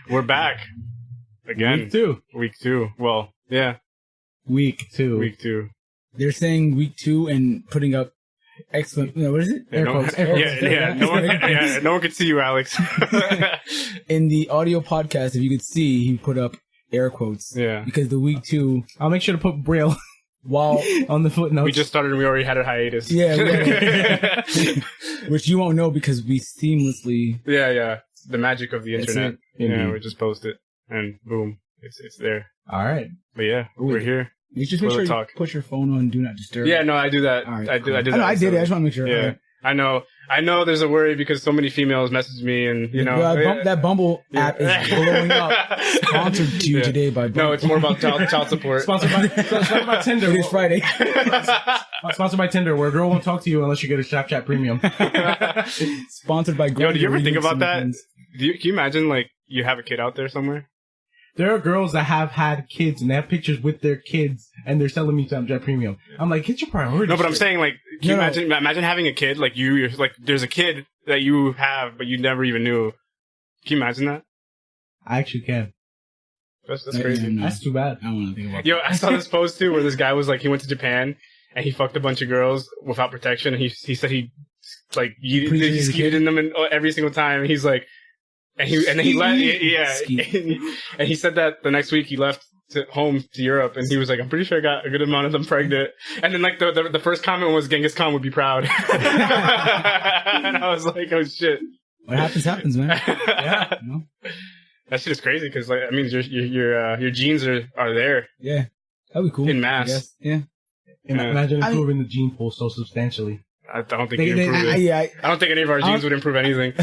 We're back again. Week two. Well, yeah. Week two. They're saying week 2 and putting up excellent. No, what is it? Yeah, no one could see you, Alex. In the audio podcast, if you could see, he put up air quotes. Yeah. Because the week 2. I'll make sure to put Braille While on the footnotes. We just started and we already had a hiatus. Yeah. Which you won't know because we seamlessly. Yeah. The magic of the internet. Yeah, we just post it and boom, it's there. All right. But yeah, we're here. You just make sure you put your phone on Do Not Disturb. Yeah, no, I do that. Right, I did that. I did it. I just want to make sure. Yeah. Right. I know there's a worry because so many females message me and, you know. That Bumble app is blowing up. Sponsored to you today by Bumble. No, it's more about child support. Sponsored by Tinder. It is Friday. Sponsored by Tinder, where a girl won't talk to you unless you get a Snapchat premium. Sponsored by Yo, do you ever think about that? Can you imagine, like, you have a kid out there somewhere? There are girls that have had kids and they have pictures with their kids and they're selling me Snapchat premium. I'm like, get your priorities. No, but I'm saying, like, can you imagine having a kid, like, you're like, there's a kid that you have, but you never even knew. Can you imagine that? I actually can. That's crazy. No. That's too bad. I don't want to think about that. Yo, I saw this post, too, where this guy was, like, he went to Japan and he fucked a bunch of girls without protection. And he said he, like, skeeted in them every single time. And he's like, and then he left. Yeah. And he said that the next week he left home to Europe, and he was like, "I'm pretty sure I got a good amount of them pregnant." And then like the first comment was, "Genghis Khan would be proud." And I was like, "Oh shit!" What happens, man. Yeah. You know? That shit is crazy because like I mean your genes are there. Yeah, that'd be cool in mass. I guess. Yeah. Imagine improving the gene pool so substantially. I don't think you improve it. I don't think any of our genes would improve anything.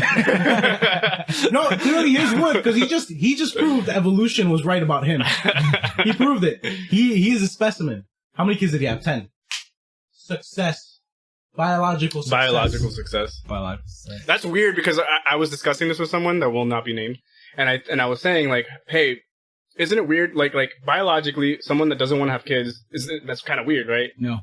No, clearly his would, because he just proved evolution was right about him. He proved it. He is a specimen. How many kids did he have? 10. Success. Biological success. That's weird because I was discussing this with someone that will not be named, and I was saying like, hey, isn't it weird? Like biologically, someone that doesn't want to have kids that's kind of weird, right? No,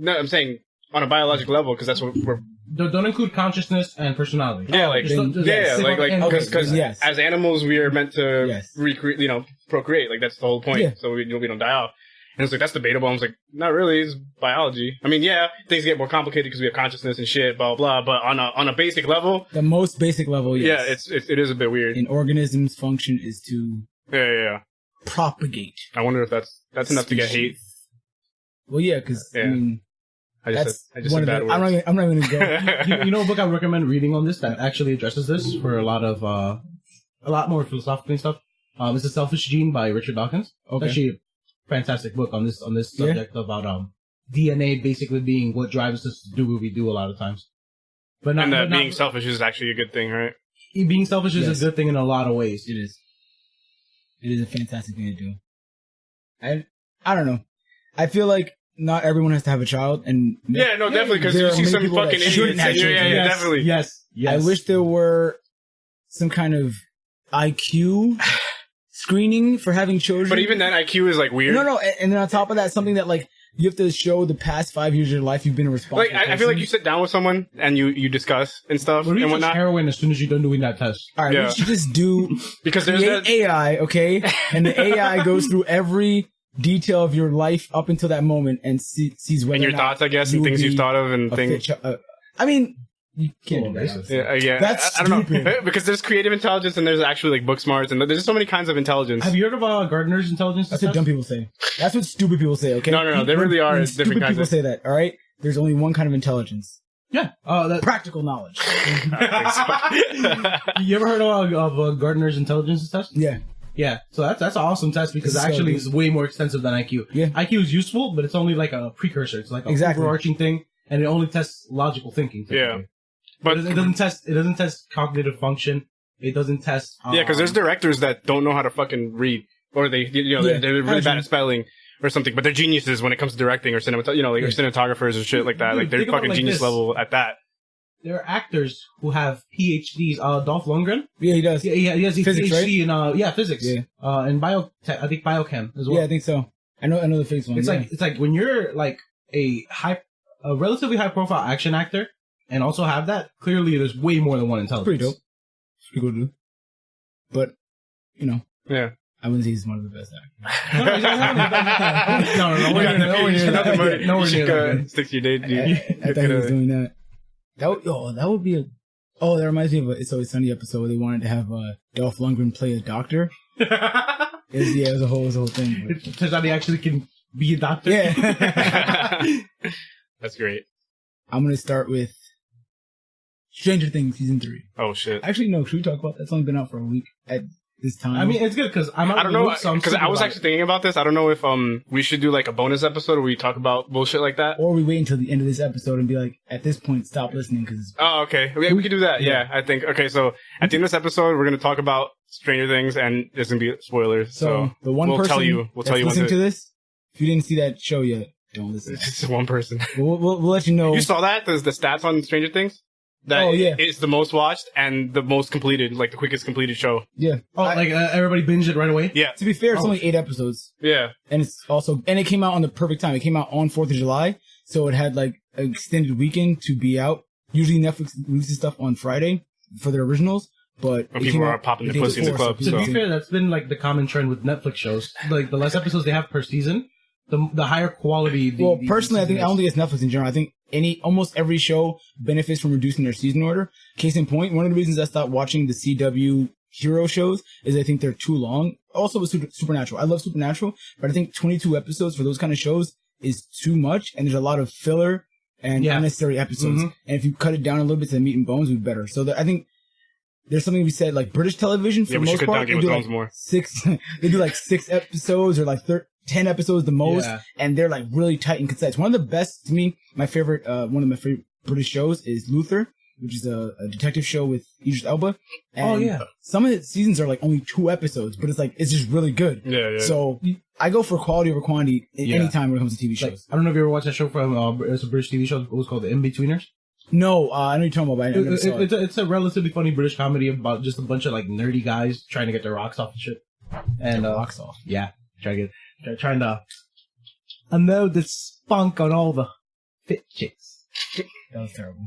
I'm saying. On a biological level, because that's what we're... Don't include consciousnly and personality. Yeah, because as animals, we are meant to recreate, procreate. Like, that's the whole point. Yeah. So we don't die off. And it's like, that's debatable. I was like, not really. It's biology. I mean, yeah, things get more complicated because we have consciousness and shit, blah, blah, but on a basic level... The most basic level, yes. Yeah, it is a bit weird. An organism's function is to... Yeah. Propagate. I wonder if that's enough to get hate. Well, yeah, because, I mean... I just said bad words. I'm not even gonna go. you know a book I recommend reading on this that actually addresses this for a lot more philosophical stuff. It's The Selfish Gene by Richard Dawkins. Okay. It's actually a fantastic book on this subject about DNA basically being what drives us to do what we do a lot of times. But being selfish is actually a good thing, right? Being selfish is a good thing in a lot of ways. It is. It is a fantastic thing to do. I don't know. I feel like not everyone has to have a child, and definitely because you see some fucking idiots. Definitely. Yes. I wish there were some kind of IQ screening for having children. But even then, IQ is like weird. No, and then on top of that, something that like you have to show the past 5 years of your life you've been a responsible. Like I feel like you sit down with someone and you discuss and stuff and whatnot. Heroin as soon as you're done doing that test. All right, we should just do because there's AI, okay, and the AI goes through every detail of your life up until that moment and sees whether and your thoughts, I guess, and things you've thought of and things. I mean, you can't do that. Yeah. That's I don't know because there's creative intelligence and there's actually like book smarts and there's so many kinds of intelligence. Have you heard of Gardner's intelligence? That's what dumb people say. That's what stupid people say. Okay. No. There really are different kinds. People say that. All right. There's only one kind of intelligence. Yeah. Practical knowledge. You ever heard of Gardner's intelligence test? Yeah. Yeah, so that's an awesome test because actually it's way more extensive than IQ. Yeah. IQ is useful, but it's only like a precursor. It's like an overarching thing, and it only tests logical thinking. Yeah, but it doesn't test cognitive function. It doesn't test. Because there's directors that don't know how to fucking read, or they're really bad at spelling or something, but they're geniuses when it comes to directing or or cinematographers or shit like that. Like they're fucking genius level at that. There are actors who have PhDs. Dolph Lundgren. Yeah, he does. Yeah, he has a physics, PhD right? in physics. Yeah. And I think biochem as well. Yeah, I think so. I know the physics one. It's like when you're like a relatively high profile action actor and also have that. Clearly, there's way more than one intelligence. Pretty dope. Pretty good, dude. but you know, Yeah. I wouldn't say he's one of the best actors. Nowhere near that. Stick to your day, dude. I thought he was doing that. That would be a. Oh, that reminds me of a It's Always Sunny episode where they wanted to have Dolph Lundgren play a doctor. It was a whole thing. It turns out he actually can be a doctor. Yeah. That's great. I'm gonna start with Stranger Things season 3. Oh shit. Actually, no. Should we talk about that? It's only been out for a week at this time. I mean, it's good because I don't know, because I was actually thinking about this. I don't know if we should do like a bonus episode where we talk about bullshit like that, or we wait until the end of this episode and be like, at this point, stop listening because. Oh, okay. We can do that. Yeah, I think. Okay, so at the end of this episode, we're gonna talk about Stranger Things, and there's gonna be spoilers. So the one we'll person tell you. We'll tell you listening to this. If you didn't see that show yet, don't listen. It's just one person. We'll let you know. You saw that? There's the stats on Stranger Things. That it's the most watched and the most completed, like the quickest completed show. Yeah. Oh, everybody binged it right away? Yeah. To be fair, it's only 8 episodes. Yeah. And it came out on the perfect time. It came out on 4th of July, so it had like an extended weekend to be out. Usually Netflix releases stuff on Friday for their originals, but people are popping their pussy in the club. To be fair, that's been like the common trend with Netflix shows. Like the less episodes they have per season, the higher quality. Personally, I don't think it's Netflix in general. I think almost every show benefits from reducing their season order. Case in point, one of the reasons I stopped watching the CW hero shows is I think they're too long. Also with Supernatural. I love Supernatural, but I think 22 episodes for those kind of shows is too much, and there's a lot of filler and unnecessary episodes. Mm-hmm. And if you cut it down a little bit to the meat and bones, it would be better. So I think there's something to be said, like British television for the most part. They do like more. They do like 6 episodes or like 10 episodes the most, and they're like really tight and concise. One of the best, to me, one of my favorite British shows is Luther, which is a detective show with Idris Elba. And some of the seasons are like only 2 episodes, but it's just really good. Yeah. So I go for quality over quantity any time when it comes to TV shows. Like, I don't know if you ever watched that show from, it's a British TV show. It was called The In-Betweeners. No, I know you're talking about, but I never saw it. It's a relatively funny British comedy about just a bunch of like nerdy guys trying to get their rocks off and shit. And rocks off. Yeah. Trying to unload the spunk on all the fit chicks. That was terrible.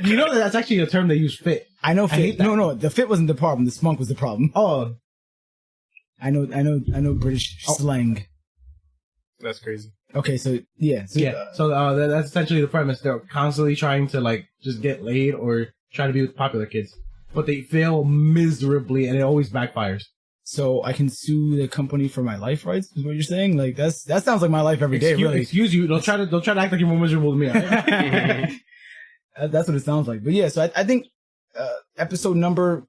You know that's actually a term they use, fit. I know fit. No, the fit wasn't the problem. The spunk was the problem. Oh. I know British slang. That's crazy. Okay, so that's essentially the premise. They're constantly trying to like just get laid or try to be with popular kids, but they fail miserably, and it always backfires. So I can sue the company for my life rights, is what you're saying? Like that sounds like my life every day, really. Excuse you. Don't try to act like you're more miserable than me. Right? That's what it sounds like. But yeah, so I think episode number.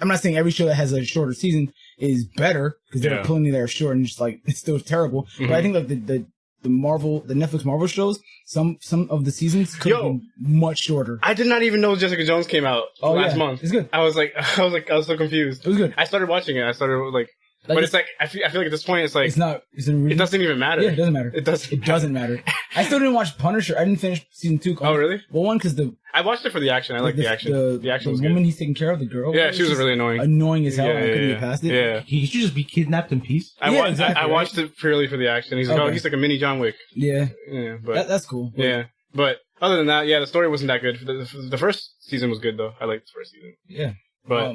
I'm not saying every show that has a shorter season is better, because there are plenty that are short and just like it's still terrible. Mm-hmm. But I think like the Netflix Marvel shows, some of the seasons could have been much shorter. I did not even know Jessica Jones came out last month. It's good. I was so confused. It was good. I started watching it. But it's like I feel like at this point it's like it doesn't even matter. Yeah, it doesn't matter. It doesn't matter. I still didn't watch Punisher. I didn't finish season 2. Oh really? Well, one because I watched it for the action. I like the action. The action was good. The woman he's taking care of, the girl. Yeah, she was really annoying. Annoying as hell. I couldn't get past it. Yeah. He should just be kidnapped in peace. I watched it purely for the action. He's like, he's like a mini John Wick. Yeah. Yeah, but that's cool. Yeah, but other than that, the story wasn't that good. The first season was good though. I liked the first season. Yeah. But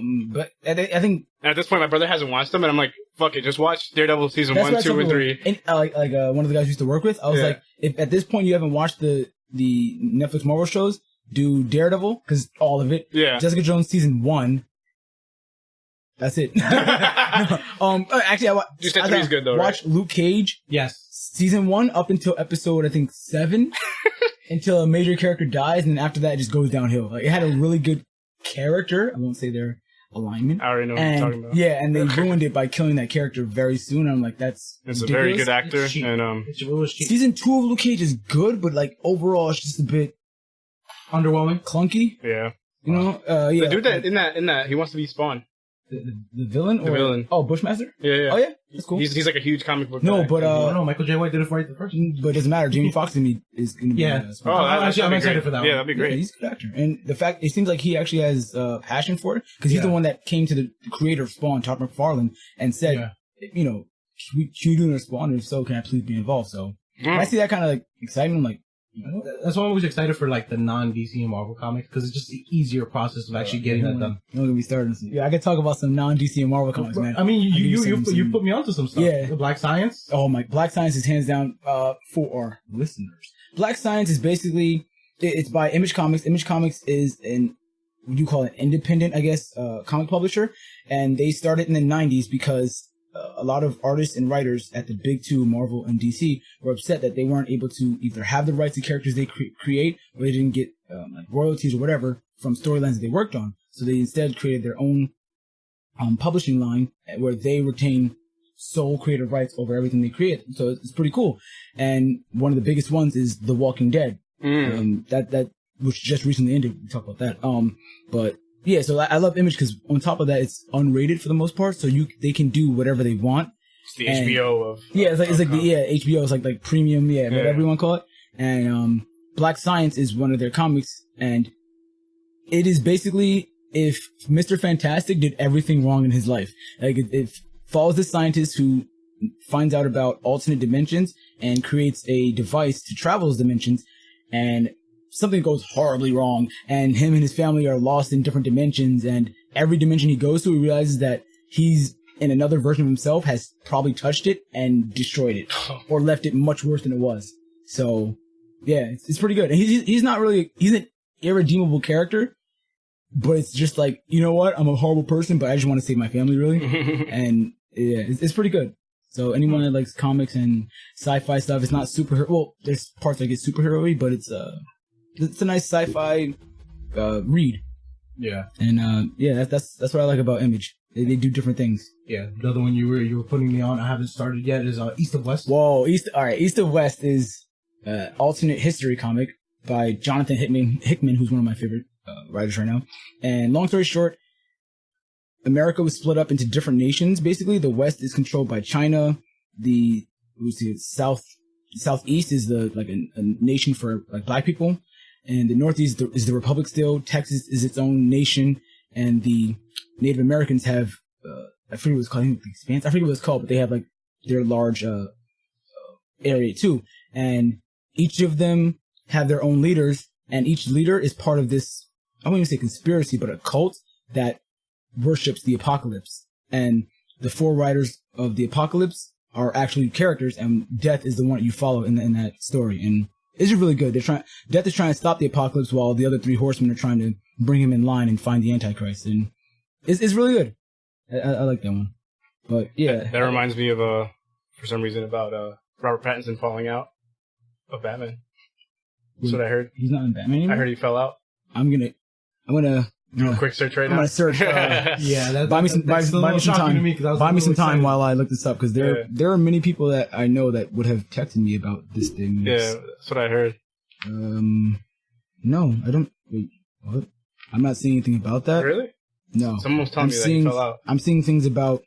I think at this point my brother hasn't watched them, and I'm like, fuck it, just watch Daredevil season 1, 2, and 3. And like one of the guys I used to work with, I was like, if at this point you haven't watched the Netflix Marvel shows, do Daredevil, because all of it. Yeah. Jessica Jones season 1. That's it. Actually, you said 3 is good though. Watch Luke Cage. Yes. Season 1 up until episode I think 7, until a major character dies, and then after that it just goes downhill. Like it had a really good character. I won't say their alignment. I already know what you're talking about. Yeah, and they ruined it by killing that character very soon. I'm like, it's ridiculous. A very good actor. And season 2 of Luke Cage is good, but like overall, it's just a bit underwhelming, clunky. Yeah, you know. The dude in that he wants to be Spawn. The villain? The villain. Oh, Bushmaster? Yeah. Oh, yeah? That's cool. He's like a huge comic book guy. But no, Michael J. White did it right the first. But it doesn't matter. Jamie Foxx to me is going to be I'm excited for that one. Yeah, that'd be great. Yeah, he's a good actor. And the fact, it seems like he actually has passion for it, because he's the one that came to the creator of Spawn, Todd McFarlane, and said, you know, should we do a Spawn? If so, can I please be involved? So when I see that kind of like excitement, I'm like, That's why I'm always excited for like the non-DC and Marvel comics because it's just the easier process of actually getting that done. You're gonna be starting. Yeah, I could talk about some non-DC and Marvel comics, man. I mean, you put me onto some stuff. Yeah, the Black Science. Oh my, Black Science is hands down for our listeners. Black Science is basically it's by Image Comics. Image Comics is what you call an independent, I guess, comic publisher, and they started in the 90s because a lot of artists and writers at the big two, Marvel and DC, were upset that they weren't able to either have the rights to characters they create, or they didn't get like royalties or whatever from storylines that they worked on. So they instead created their own publishing line where they retain sole creative rights over everything they create. So it's pretty cool. And one of the biggest ones is The Walking Dead. That which just recently ended. We talked about that. But yeah, so I love Image because on top of that, it's unrated for the most part, so they can do whatever they want. It's the HBO of HBO is like premium, whatever you want to call it. And Black Science is one of their comics, and it is basically if Mr. Fantastic did everything wrong in his life. Like it follows the scientist who finds out about alternate dimensions and creates a device to travel those dimensions, and something goes horribly wrong, and him and his family are lost in different dimensions, and every dimension he goes to, he realizes that he's in another version of himself has probably touched it and destroyed it, or left it much worse than it was. So, yeah, it's pretty good. And he's not really, he's an irredeemable character, but it's just like, you know what, I'm a horrible person, but I just want to save my family, really. And yeah, it's pretty good. So anyone that likes comics and sci-fi stuff, it's not superhero. Well, there's parts that get superhero-y, but it's a nice sci-fi read. Yeah. And that's what I like about Image. They do different things. Yeah. The other one you were putting me on, I haven't started yet, is East of West. Whoa, East of West is alternate history comic by Jonathan Hickman, who's one of my favorite writers right now. And long story short, America was split up into different nations. Basically, the West is controlled by China. The Southeast is a nation for like black people, and the Northeast is the Republic still. Texas is its own nation, and the Native Americans have I forget what it's called. I think the Expanse. I forget what it's called, but they have like their large area too, and each of them have their own leaders, and each leader is part of this. I won't even say conspiracy, but a cult that worships the apocalypse, and the four riders of the apocalypse are actually characters, and Death is the one that you follow in that story, and it's really good. Death is trying to stop the apocalypse while the other three horsemen are trying to bring him in line and find the Antichrist, and it's really good. I like that one, but yeah, that reminds me of for some reason about Robert Pattinson falling out of Batman. That's what I heard. He's not in Batman anymore? I heard he fell out. I'm gonna do a quick search right now. I'm gonna search. Buy me some time. Buy me some time while I look this up, because there are many people that I know that would have texted me about this thing. Yeah, that's what I heard. No, I don't. Wait, what? I'm not seeing anything about that. Really? No. Someone was telling me that he fell out. I'm seeing things about.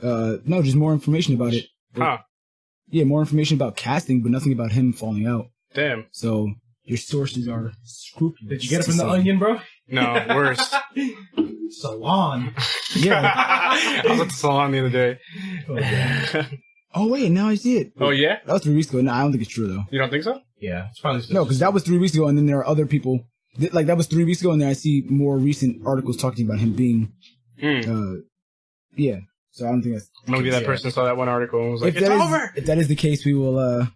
No, just more information about it. Huh? Yeah, more information about casting, but nothing about him falling out. Damn. So your sources are scrupulous. Did you get it from the Onion, bro? No, worse. Salon. Yeah. I was at the salon the other day. Oh, yeah. Oh, wait, now I see it. Oh, yeah? That was 3 weeks ago. No, I don't think it's true, though. You don't think so? Yeah. It's probably no, because that was 3 weeks ago, and then there are other people. Like, that was 3 weeks ago, and then I see more recent articles talking about him being. Yeah. So I don't think that's. Maybe that person saw that one article and was like, it's over! If that is the case, we will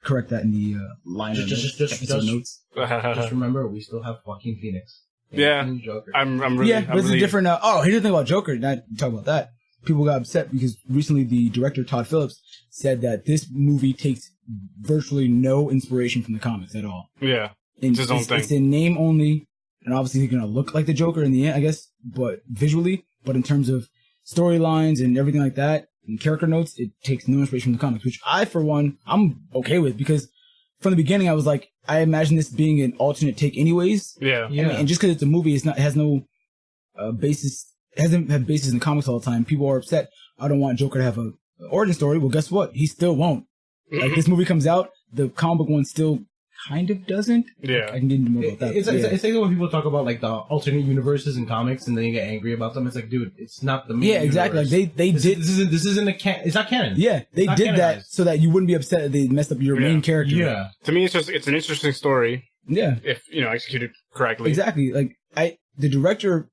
correct that in the line of episode notes. Just remember, we still have Joaquin Phoenix. Yeah. Joker. I'm really. Yeah, but it's a different. Here's the thing about Joker. Not talk about that. People got upset because recently the director Todd Phillips said that this movie takes virtually no inspiration from the comics at all. Yeah, it's his own thing. It's in name only, and obviously he's gonna look like the Joker in the end, I guess, but visually. But in terms of storylines and everything like that, and character notes, it takes no inspiration from the comics, which I, for one, I'm okay with, because from the beginning I was like, I imagine this being an alternate take anyways. Yeah. And just because it's a movie, it has no basis. It hasn't had basis in the comics all the time. People are upset. I don't want Joker to have a origin story. Well, guess what? He still won't. Like, this movie comes out, the comic book one still kind of doesn't. Yeah. I can get into more about that. It's like when people talk about like the alternate universes in comics and then you get angry about them. It's like, dude, it's not the main exactly. universe. Like this isn't it's not canon. Yeah, they did that so that you wouldn't be upset that they messed up your main character. Yeah. To me, it's an interesting story. Yeah. If, executed correctly. Exactly. Like, the director,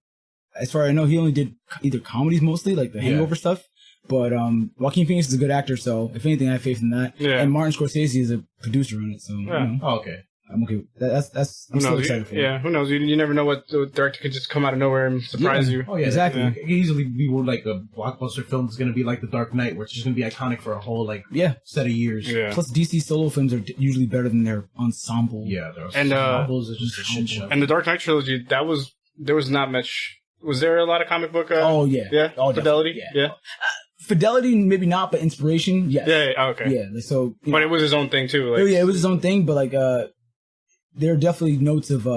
as far as I know, he only did either comedies mostly, like the Hangover stuff. But Joaquin Phoenix is a good actor, so if anything, I have faith in that. Yeah. And Martin Scorsese is a producer on it, so Oh, okay. I'm okay. I'm still excited for it. Yeah, who knows? You never know what the director could just come out of nowhere and surprise you. Oh yeah, exactly. It could easily be like a blockbuster film that's going to be like The Dark Knight, where it's just going to be iconic for a whole set of years. Yeah. Plus, DC solo films are usually better than their ensemble. Yeah, ensembles are just a shit show. And the Dark Knight trilogy, there was not much. Was there a lot of comic book? Fidelity. Yeah. Fidelity, maybe not, but inspiration, yes. Yeah. Okay. Yeah. So, but it was his own thing too. Like, it was his own thing, but like, there are definitely notes of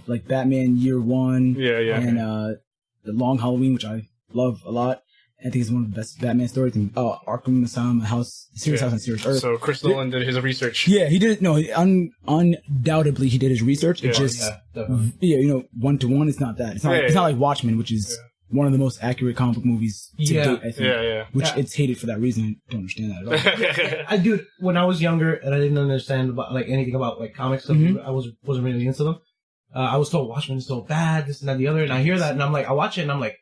like Batman Year One. Yeah. And the Long Halloween, which I love a lot. I think it's one of the best Batman stories. And Arkham Asylum, Serious House on Serious Earth. So Chris Nolan did his research. Yeah, he did. No, undoubtedly he did his research. It just, one to one, it's not that. It's not like Watchmen, which is one of the most accurate comic book movies to date, I think. Yeah. Which it's hated for that reason. I don't understand that at all. When I was younger and I didn't understand about like anything about like comics stuff, I wasn't really into them. I was told Watchmen is so bad, this and that, and the other, and I hear that and I'm like, I watch it and I'm like,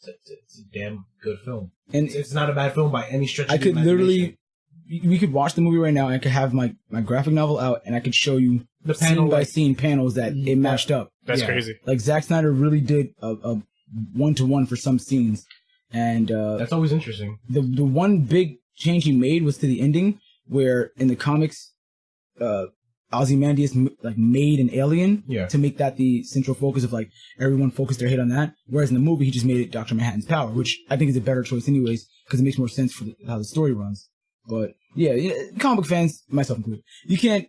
it's a damn good film. And it's not a bad film by any stretch of the imagination. We could watch the movie right now and I could have my graphic novel out and I could show you the scene by scene panels that it matched up. That's crazy. Like Zack Snyder really did a one-to-one for some scenes. And that's always interesting. The one big change he made was to the ending, where in the comics, Ozymandias made an alien to make that the central focus of like everyone focused their head on that. Whereas in the movie, he just made it Dr. Manhattan's power, which I think is a better choice anyways, because it makes more sense for how the story runs. But yeah, comic book fans, myself included, you can't,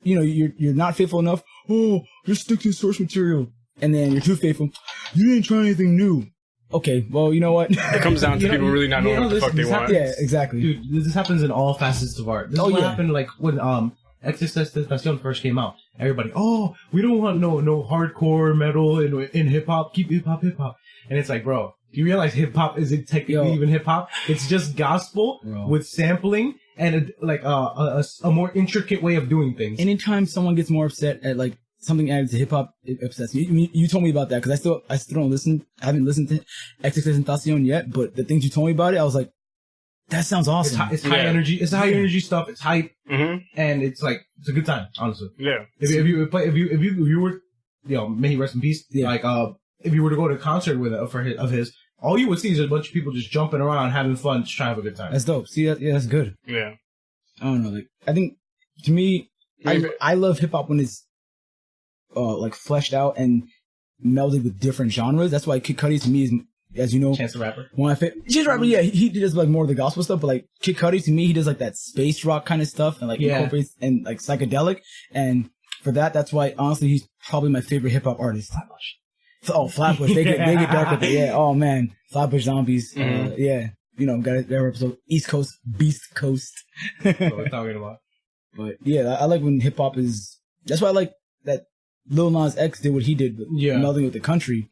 you're not faithful enough. Oh, just stick to source material. And then you're too faithful. You didn't try anything new. Okay, well, you know what? It comes down to people really not knowing what the fuck they want. Yeah, exactly. Dude, this happens in all facets of art. This is what happened like when XXXTentacion first came out. Everybody, we don't want no hardcore metal in hip hop. Keep hip hop. And it's like, bro, do you realize hip hop isn't technically even hip hop? It's just gospel with sampling and a more intricate way of doing things. Anytime someone gets more upset at like something added to hip hop, it upsets me. You told me about that because I still don't listen. I haven't listened to XXXTentacion yet, but the things you told me about it, I was like, that sounds awesome. It's high energy. It's high energy stuff. It's hype, and it's like it's a good time. Honestly, If you were, may he rest in peace. Yeah. Like if you were to go to a concert of his, all you would see is a bunch of people just jumping around, having fun, just trying to have a good time. That's dope. See, that's good. Yeah. I don't know. Like I think to me, I love hip hop when it's like fleshed out and melded with different genres. That's why Kid Cudi to me is, as you know, Chance the Rapper. Chance the Rapper, yeah, he does like more of the gospel stuff, but like Kid Cudi to me, he does like that space rock kind of stuff and like incorporates and like psychedelic. And for that's why honestly he's probably my favorite hip hop artist. Flatbush. Oh, Flatbush. They get dark with it. Yeah. Oh man, Flatbush Zombies. Yeah. Got their episode East Coast, Beast Coast. That's what we're talking about. But yeah, I like when hip hop is. That's why I like that Lil Nas X did what he did, but melding with the country.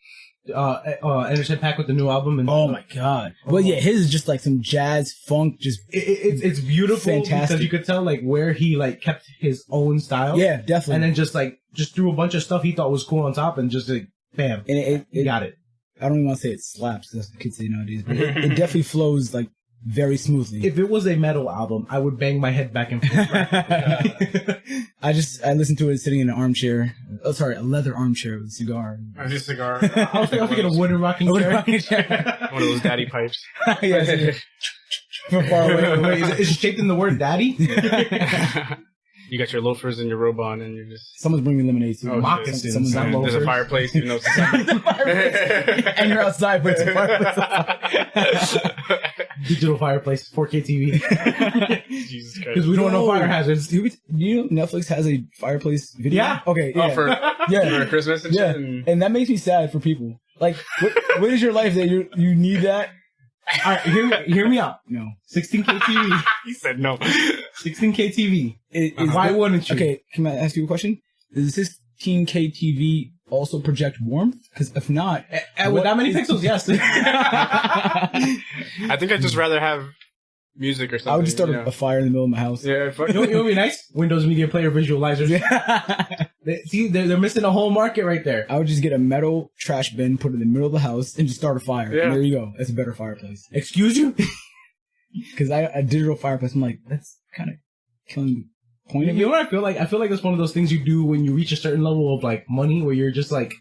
Anderson .Paak with the new album. And, oh my god! Well, yeah, his is just like some jazz funk. Just it's beautiful, fantastic. Because you could tell like where he like kept his own style. Yeah, definitely. And then just threw a bunch of stuff he thought was cool on top, and just like bam, and it got it. I don't even want to say it slaps. That's what kids say nowadays, but it definitely flows like very smoothly. If it was a metal album, I would bang my head back and forth. I listened to it sitting in an armchair. Oh, sorry, a leather armchair with a cigar. A cigar. I was thinking a wooden rocking chair. One of those daddy pipes. Yes. From far away. Wait, is it shaped in the word daddy? You got your loafers and your robe on, and you're just... Someone's bringing lemonade too. Moccasins. There's a fireplace, even though it's and you're outside, but it's a fireplace. Digital fireplace, 4K TV. Jesus Christ. Because we don't know fire hazards. Do you know Netflix has a fireplace video? Yeah. Okay. Yeah. For Christmas and shit? And that makes me sad for people. Like, what is your life that you need that? All right, hear me out. No. 16K TV. He said no. 16K TV. Why wouldn't you? Okay, can I ask you a question? Does the 16K TV also project warmth? Because if not... with that many pixels, yes. I think I'd just rather have music or something. I would just start a fire in the middle of my house. Yeah, fuck. You know what would be nice? Windows Media Player visualizers. They're missing a whole market right there. I would just get a metal trash bin, put it in the middle of the house, and just start a fire. Yeah. And there you go. That's a better fireplace. Excuse you? Because a digital fireplace, I'm like, that's kind of killing the point of it. You know what I feel like? I feel like it's one of those things you do when you reach a certain level of like money where you're just like,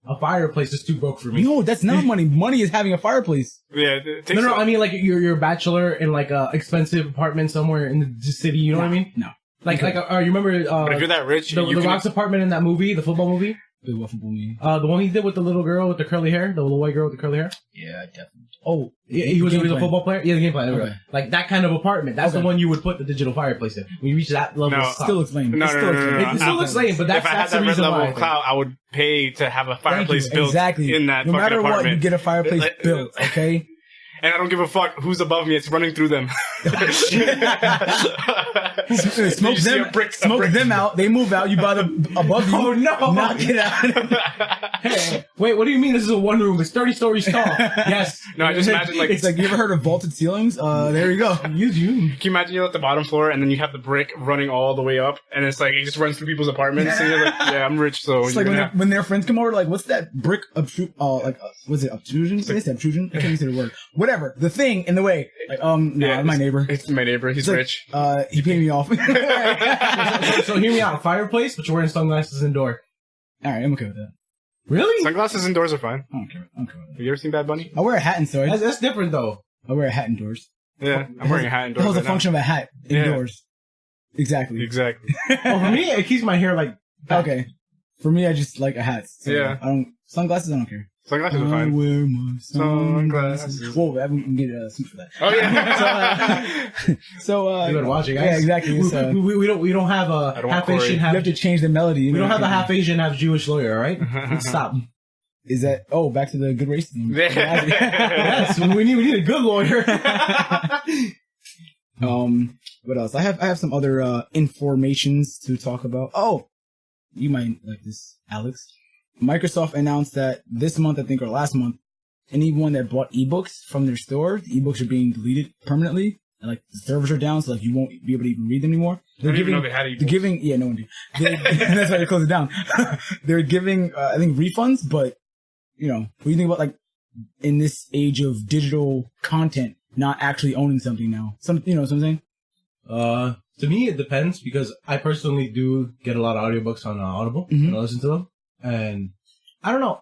a fireplace is too broke for me. No, that's not money. Money is having a fireplace. Yeah, No, I mean like you're a bachelor in like a expensive apartment somewhere in the city. You know what I mean? No. Like you remember but if you're that rich, the Rock's apartment in that movie, the football movie? The waffle movie. The one he did with the little girl with the curly hair, the little white girl with the curly hair. Yeah, definitely. Oh, he was a football player. Yeah, the game plan. Okay. Like that kind of apartment. That's the one you would put the digital fireplace in. When you reach that level, No. of Still looks lame. No. It still looks lame, but if I had that's that the red reason level why. of clout, I would pay to have a Thank you. fireplace built Exactly. in that no fucking matter apartment. what, you get a fireplace built, okay? And I don't give a fuck who's above me. It's running through them. Smoke You see them, a brick- smoke them out. They move out. You buy them above you. Oh, no. Knock it out. Hey, wait, what do you mean this is a one room? It's 30 stories tall. Yes. No, I just imagine like It's like, you ever heard of vaulted ceilings? There you go. You. Can you imagine you're at the bottom floor and then you have the brick running all the way up and it's like it just runs through people's apartments and you're like, yeah, I'm rich, so It's like when their friends come over, like, what's that brick was it obtrusion? It's obtrusion? I can't even say the word. Whatever. The thing in the way. Like, yeah, my neighbor. It's my neighbor. He's It's like, rich. he paid me off. So hear me out. Fireplace, but you're wearing sunglasses indoor. Alright, I'm okay with that. Really? Sunglasses indoors are fine. I don't care. with that. Have you ever seen Bad Bunny? I wear a hat indoors. That's different though. I wear a hat indoors. Yeah, I'm wearing a hat That indoors. was the right now. function of a hat indoors. Exactly. Exactly. Oh, for me, it keeps my hair like back. Okay. For me, I just like a hat. So Yeah. Sunglasses, I don't care. Sunglasses are I fine. wear my sunglasses. Sunglasses. Whoa, we can get a suit for that. Oh yeah. You better watch it, guys. Yeah, exactly. It's, We don't have a I don't half want Asian, you half. have to change the melody. We don't have a half Asian, half Jewish lawyer. All right, stop. Is that? Oh, back to the good racism. Yes, we need a good lawyer. What else? I have some other informations to talk about. Oh, you might like this, Alex. Microsoft announced that this month, I think, or last month, anyone that bought ebooks from their store, the ebooks are being deleted permanently, and like the servers are down, so like you won't be able to even read them anymore. I didn't even know they had ebooks. They're giving, yeah, no one did. That's why they closed it down. They're giving, I think, refunds, but you know, what do you think about like in this age of digital content, not actually owning something now? You know what I'm saying? To me, it depends because I personally do get a lot of audiobooks on Audible Mhm. and I listen to them. And I don't know.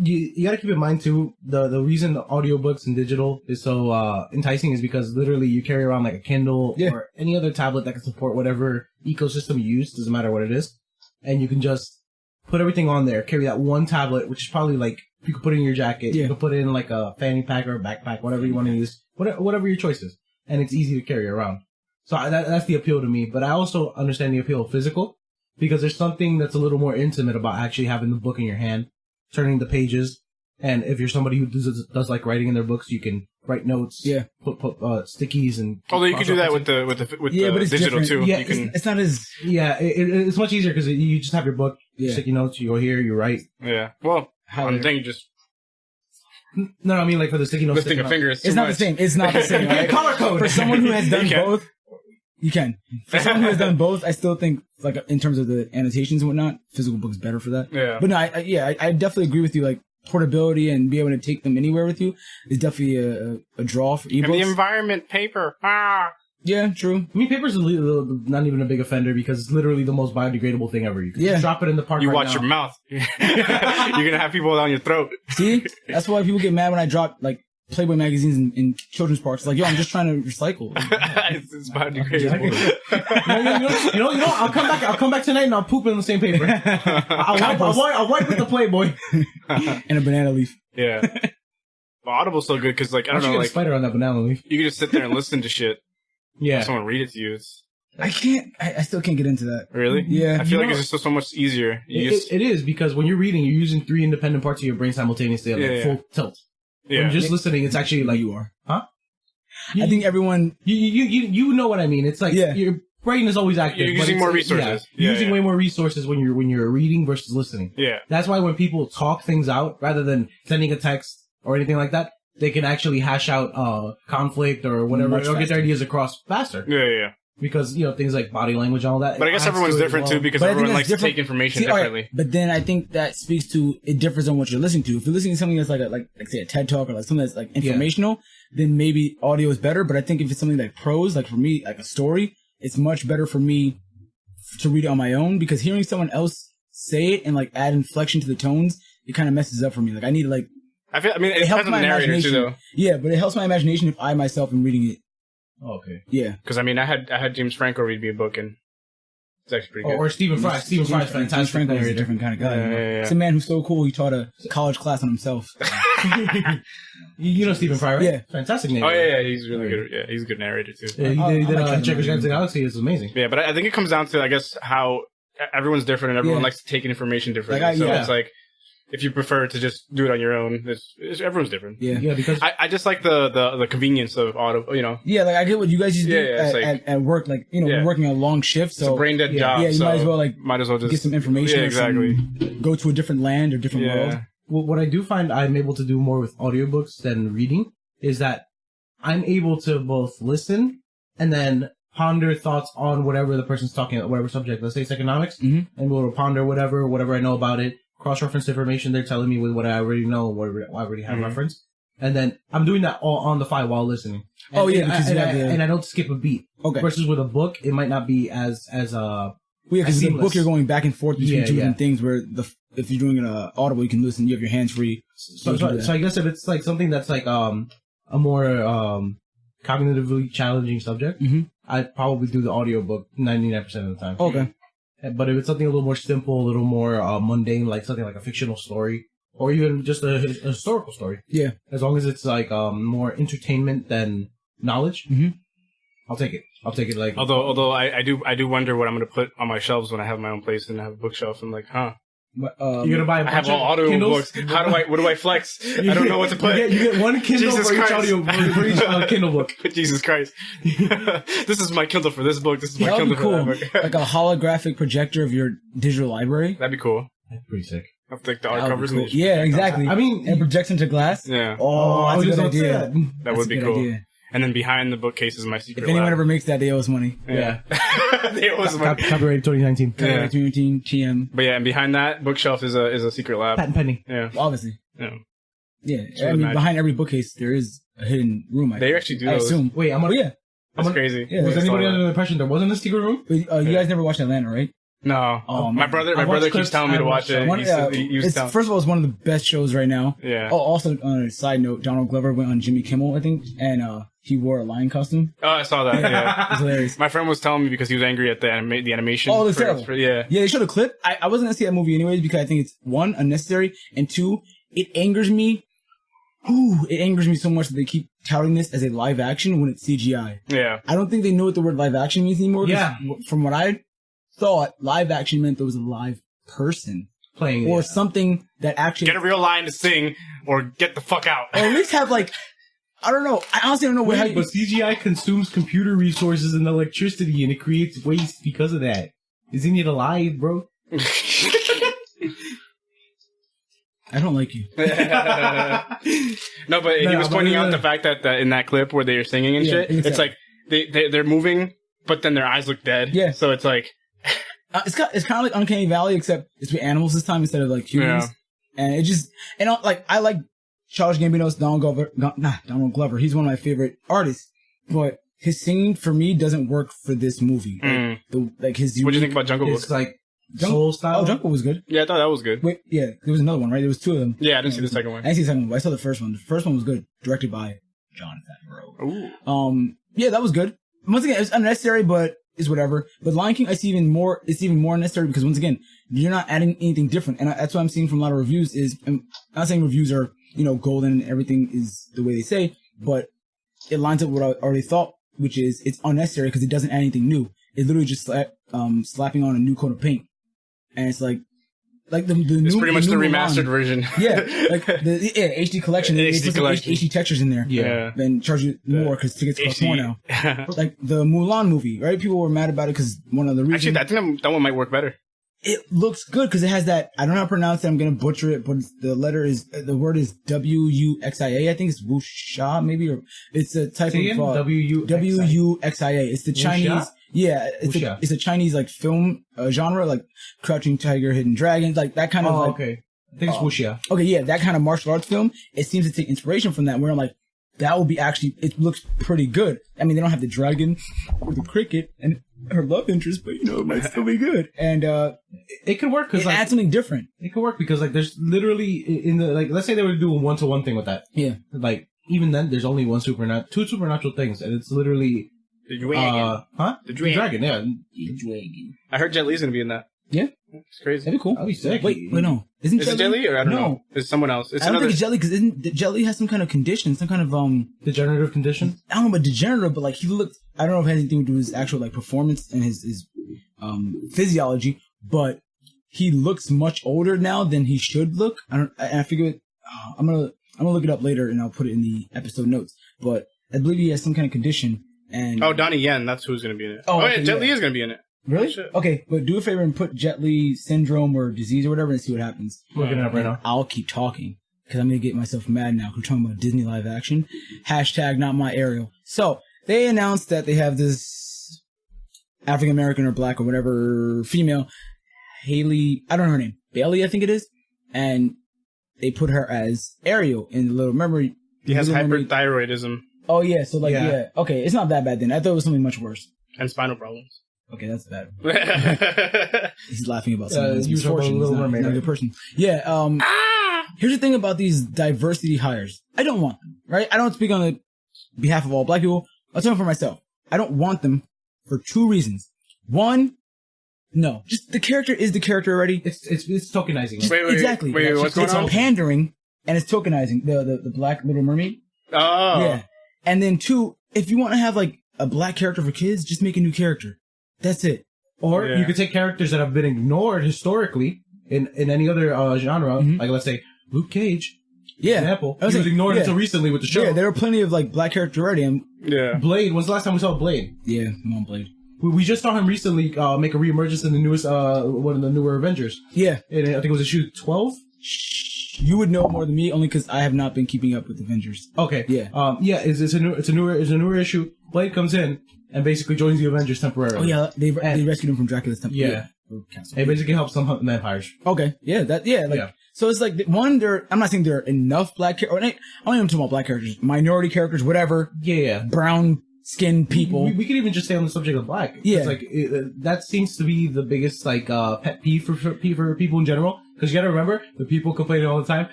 You got to keep in mind too, the reason the audiobooks and digital is so enticing is because literally you carry around like a Kindle or any other tablet that can support whatever ecosystem you use, doesn't matter what it is. And you can just put everything on there, carry that one tablet, which is probably like, you can put it in your jacket, you can put it in like a fanny pack or a backpack, whatever you want to use, whatever your choice is. And it's easy to carry around. So that's the appeal to me. But I also understand the appeal of physical because there's something that's a little more intimate about actually having the book in your hand, turning the pages. And if you're somebody who does like writing in their books, you can write notes, put stickies and. Although you can do that with the but it's digital different. too. Yeah, You can, it's not as it's much easier because you just have your book, sticky notes, you go here, you write. yeah. Well, I'm thinking just No, I mean like for the sticky notes. lifting a finger is too It's not much. the same. It's not the same. Right? Color code. For someone who has done You can. both, you can. For someone who has done both, I still think, like, in terms of the annotations and whatnot, physical book's better for that. Yeah. But no, I definitely agree with you. Like, portability and be able to take them anywhere with you is definitely a draw for ebooks. And the environment, paper. Yeah, true. I mean, paper's not even a big offender because it's literally the most biodegradable thing ever. You can just drop it in the park. You right watch now. your mouth. You're gonna have people down your throat. See? That's why people get mad when I drop, like, Playboy magazines in children's parks. Like, yo, I'm just trying to recycle. It's biodegradable. You know, I'll come back tonight and I'll poop in the same paper. I'll wipe with the Playboy. And a banana leaf. Yeah. Well, Audible's so good because, like, I don't know, get a like, spider on that banana leaf. you can just sit there and listen to shit. Yeah. Someone read it to you. It's I still can't get into that. really? Yeah. I feel like it's just so much easier. It is because when you're reading, you're using 3 independent parts of your brain simultaneously at full tilt. When just listening, it's actually like you are. Huh? I think everyone. You know what I mean. It's like your brain is always active. You're using more resources. You're using way more resources when you're reading versus listening. Yeah. That's why when people talk things out rather than sending a text or anything like that, they can actually hash out conflict or whatever, or get their ideas across faster. Yeah. Because, things like body language and all that. But I guess everyone's different too, because everyone likes to take information differently. Right. But then I think that speaks to, it differs on what you're listening to. If you're listening to something that's like say a TED Talk or like something that's like informational, then maybe audio is better. But I think if it's something like prose, like for me, like a story, it's much better for me to read it on my own, because hearing someone else say it and like add inflection to the tones, it kind of messes up for me. Like I need to like, it depends on the narrator too, though. Yeah, but it helps my imagination if I myself am reading it. Oh, okay. Yeah. Because I had James Franco read me a book, and it's actually pretty good. Or Stephen Fry. Stephen Fry's fantastic. James Franco is a different kind of guy. Yeah. It's a man who's so cool. He taught a college class on himself. You know Stephen Fry, right? Yeah. Fantastic name. Oh yeah, he's really good. Yeah, he's a good narrator too. Yeah, he did Checkers Guide to the Galaxy. It's amazing. Yeah, but I think it comes down to, I guess, how everyone's different and everyone likes to take in information differently. It's like, if you prefer to just do it on your own, everyone's different. Yeah, because I just like the convenience of auto, Yeah, like I get what you guys used to do at work. Like, we're working a long shift, so it's a brain dead job. Yeah, you might as well just get some information. Yeah, exactly. Go to a different land or different world. Well, what I do find I'm able to do more with audiobooks than reading is that I'm able to both listen and then ponder thoughts on whatever the person's talking about, whatever subject. Let's say it's economics, and we'll ponder whatever I know about it. Cross-reference information they're telling me with what I already know, what I already have reference. And then I'm doing that all on the fly while listening. And I don't skip a beat. Okay. Versus with a book, it might not be as because with a book you're going back and forth between two different things, where if you're doing an audible, you can listen, you have your hands free. So I guess if it's like something that's like a more cognitively challenging subject, I'd probably do the audiobook 99% of the time. Okay. But if it's something a little more simple, a little more mundane, like something like a fictional story, or even just a historical story, as long as it's like more entertainment than knowledge, I'll take it. Like, although I do wonder what I'm gonna put on my shelves when I have my own place and I have a bookshelf. I'm like, you're gonna buy a bunch I have all audio Kindles? books. What do I flex? I don't know what to put. You get one Kindle for each Kindle book. Jesus Christ. This is my Kindle for this book. This is my That'd Kindle be cool. for that book. Like a holographic projector of your digital library. That'd be cool. That's pretty sick. I'll take the art covers. Cool. Yeah, exactly. I mean, and projects into glass. Yeah. Oh, that's a good idea. That would be cool. Idea. And then behind the bookcase is my secret If anyone lab. ever makes that, they owe us money. Yeah. They owe us money. Copyright 2019. Copyright 2019, TM. But yeah, and behind that bookshelf is a secret lab. Patent pending. Yeah. Obviously. Yeah. Yeah. I mean, behind every bookcase, there is a hidden room. They actually do those. I assume. Wait, That's crazy. Yeah, was anybody under the impression there wasn't a secret room? You guys never watched Atlanta, right? No. My brother keeps telling me to watch it. First of all, it's one of the best shows right now. Yeah. Oh, also, on a side note, Donald Glover went on Jimmy Kimmel, I think, and he wore a lion costume. Oh, I saw that. Yeah. It's hilarious. My friend was telling me because he was angry at the animation. Oh, it's terrible. Yeah, they showed a clip. I wasn't gonna see that movie anyways because I think it's one, unnecessary, and two, it angers me. It angers me so much that they keep touting this as a live action when it's CGI. Yeah. I don't think they know what the word live action means anymore. Yeah. From what I thought, live action meant there was a live person playing or something that actually get a real line to sing or get the fuck out. Or at least have like, I don't know. I honestly don't know how. But CGI consumes computer resources and electricity, and it creates waste because of that. Isn't it alive, bro? I don't like you. No, but he was pointing out the fact that in that clip where they're singing and shit, it's like they're moving, but then their eyes look dead. Yeah. So it's like it's kind of like Uncanny Valley, except it's with animals this time instead of like humans. Yeah. And it just I like Childish Gambino's Donald Glover. He's one of my favorite artists, but his singing for me doesn't work for this movie. Like his. What do you think about Jungle Book? It's like soul style. Oh, Jungle was good. Yeah, I thought that was good. Wait, yeah, there was another one, right? There was two of them. Yeah, I didn't see the second one. I didn't see the second one, but I saw the first one. The first one was good, directed by Jon Favreau. Ooh. Yeah, that was good. Once again, it's unnecessary, but it's whatever. But Lion King, it's even more unnecessary because once again, you're not adding anything different, and that's what I'm seeing from a lot of reviews. I'm not saying reviews are golden and everything is the way they say, but it lines up with what I already thought, which is it's unnecessary because it doesn't add anything new. It's literally just slapping on a new coat of paint. And it's like, like the new. It's pretty much the remastered Mulan. version. Yeah, like the HD collection. They HD put some collection. HD textures in there. Yeah. Then charge you more because tickets cost more now. Like the Mulan movie, right? People were mad about it because one of the reasons. Actually, I think that one might work better. It looks good because it has that. I don't know how to pronounce it. I'm gonna butcher it, but the word is WUXIA. I think it's wuxia, maybe, or it's a type of WUXIA. It's the Chinese. Wuxia? Yeah, it's a Chinese like film genre, like Crouching Tiger, Hidden Dragon, like that kind of. Oh, like, okay. I think it's wuxia. Okay, yeah, that kind of martial arts film. It seems to take inspiration from that. Where I'm like, that will be actually. It looks pretty good. I mean, they don't have the dragon or the cricket and her love interest, but it might still be good. And it could work because it adds something different. It could work because there's literally in the let's say they were doing 1-to-1 thing with that. Yeah. Even then, there's only two supernatural things, and it's literally The dragon. The dragon. Yeah. The dragon. I heard Jet Li's gonna be in that. Yeah. It's crazy. That'd be cool. That'd be sick. Wait, no. Is it Jet Li? Or I don't know. It's someone else. It's I don't another. think it's Jet Li because Jet Li has some kind of condition, some kind of degenerative condition. I don't know about degenerative, but like he looked. I don't know if it has anything to do with his actual like performance and his physiology, but he looks much older now than he should look. I figure I'm gonna look it up later and I'll put it in the episode notes. But I believe he has some kind of condition. And Donnie Yen, that's who's gonna be in it. Okay, yeah, Jet Li is gonna be in it. Really? Shit. Okay, but do a favor and put Jet Li syndrome or disease or whatever and see what happens. Looking it up right now. I'll keep talking because I'm going to get myself mad now. We're talking about Disney live action. # not my Ariel. So they announced that they have this African American or black or whatever female, Haley, I don't know her name, Bailey, I think it is. And they put her as Ariel in the Little Mermaid. He has hyperthyroidism. Oh, yeah. So, like, yeah. Okay, it's not that bad then. I thought it was something much worse. And spinal problems. Okay, that's bad. He's laughing about something. You talking about Little Mermaid, not a good person. Yeah. Here's the thing about these diversity hires. I don't want them, right? I don't speak on the behalf of all black people. I'll tell them for myself. I don't want them for 2 reasons. One, no, just the character is the character already. It's tokenizing. Exactly. Wait, what's going on? It's pandering and it's tokenizing the Black Little Mermaid. Oh. Yeah. And then 2, if you want to have like a black character for kids, just make a new character. That's it. Or you could take characters that have been ignored historically in any other genre, like let's say Luke Cage. Yeah. Example. He was ignored until recently with the show. Yeah, there are plenty of like black characters already. Blade. When's the last time we saw Blade? Yeah, I'm on Blade. We just saw him recently make a reemergence in the newest one of the newer Avengers. Yeah. And I think it was issue 12. You would know more than me, only because I have not been keeping up with Avengers. Okay. Yeah. It's a newer issue. Blade comes in and basically joins the Avengers temporarily. Oh yeah, they rescued him from Dracula's temple. Yeah. It basically helps them hunt the vampires. Okay. Yeah. So it's like one. I'm not saying there are enough black characters. I don't even talk about black characters, minority characters, whatever. Yeah. Brown skinned people. We could even just stay on the subject of black. Yeah. It's like that seems to be the biggest pet peeve for people in general. Because you got to remember the people complaining all the time.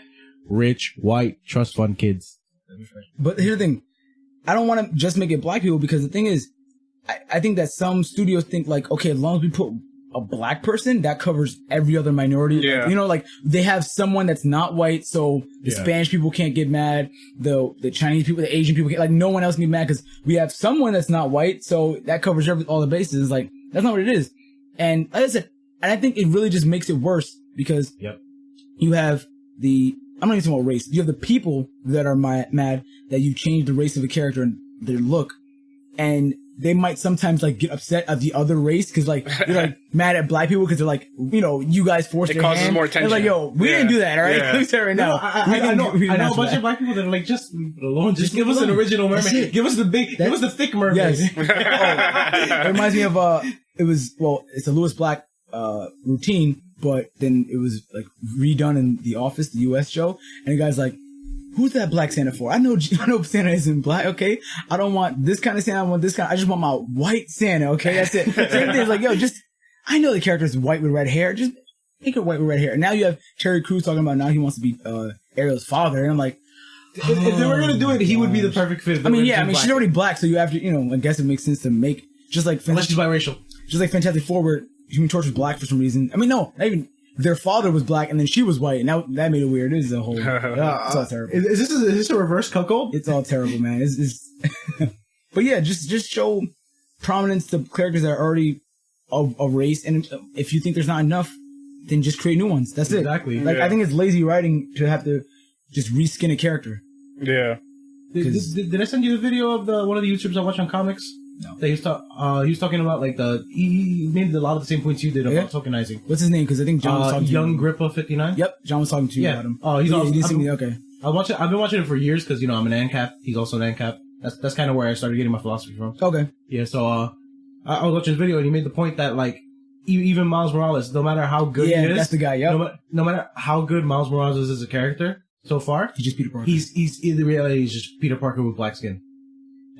Rich, white, trust fund kids. But here's the thing. I don't want to just make it black people because the thing is, I think that some studios think like, okay, as long as we put a black person, that covers every other minority. Yeah. You know, like they have someone that's not white, so the Spanish people can't get mad. The Chinese people, the Asian people can't, like no one else can get mad because we have someone that's not white, so that covers all the bases. Like that's not what it is. And like I said, and I think it really just makes it worse because you have I'm not even talking about race. You have the people that are mad that you change the race of a character and their look, and they might sometimes like get upset at the other race because like they're like mad at black people because they're like, you know, you guys forced it their causes hand. more tension. They're like, yo, we didn't do that, all right? Let me tell you right now. I know a bunch of black people that are like, just leave it alone. Just give us an original mermaid. Give us the thick mermaid. Yes. It reminds me of it's a Lewis Black routine, but then it was like redone in The Office, the US show, and the guy's like, who's that black Santa for? I know Santa isn't black, okay? I don't want this kind of Santa, I want this kind. I just want my white Santa, okay? That's it. Same thing. It's like, yo, I know the character's white with red hair. Just make her white with red hair. And now you have Terry Crews talking about now he wants to be Ariel's father, and I'm like, if they were gonna do it, he would be the perfect fit. She's already black, so you have to, I guess it makes sense to make just like unless she's biracial, just like Fantastic Four, where Human Torch was black for some reason. I mean, no, not even. Their father was black, and then she was white. Now that made it weird. This is a whole. It's all terrible. Is this a reverse cuckold? It's all terrible, man. It's But yeah, just show prominence to characters that are already of race, and if you think there's not enough, then just create new ones. That's Exactly. it. Like I think it's lazy writing to have to just reskin a character. Yeah. Did I send you the video of one of the YouTubers I watch on comics? No. That he was talking about like he made a lot of the same points you did about tokenizing. What's his name? Because I think John was talking Young to you. Grippa 59. Yep, John was talking to you about him. Oh, he's also. awesome. Okay. I've been watching it for years because I'm an ANCAP. He's also an ANCAP. That's kind of where I started getting my philosophy from. Okay. Yeah. So I was watching his video and he made the point that like even Miles Morales, no matter how good he is, that's the guy. Yep. No matter how good Miles Morales is as a character so far, He's just Peter Parker. he's in the reality he's just Peter Parker with black skin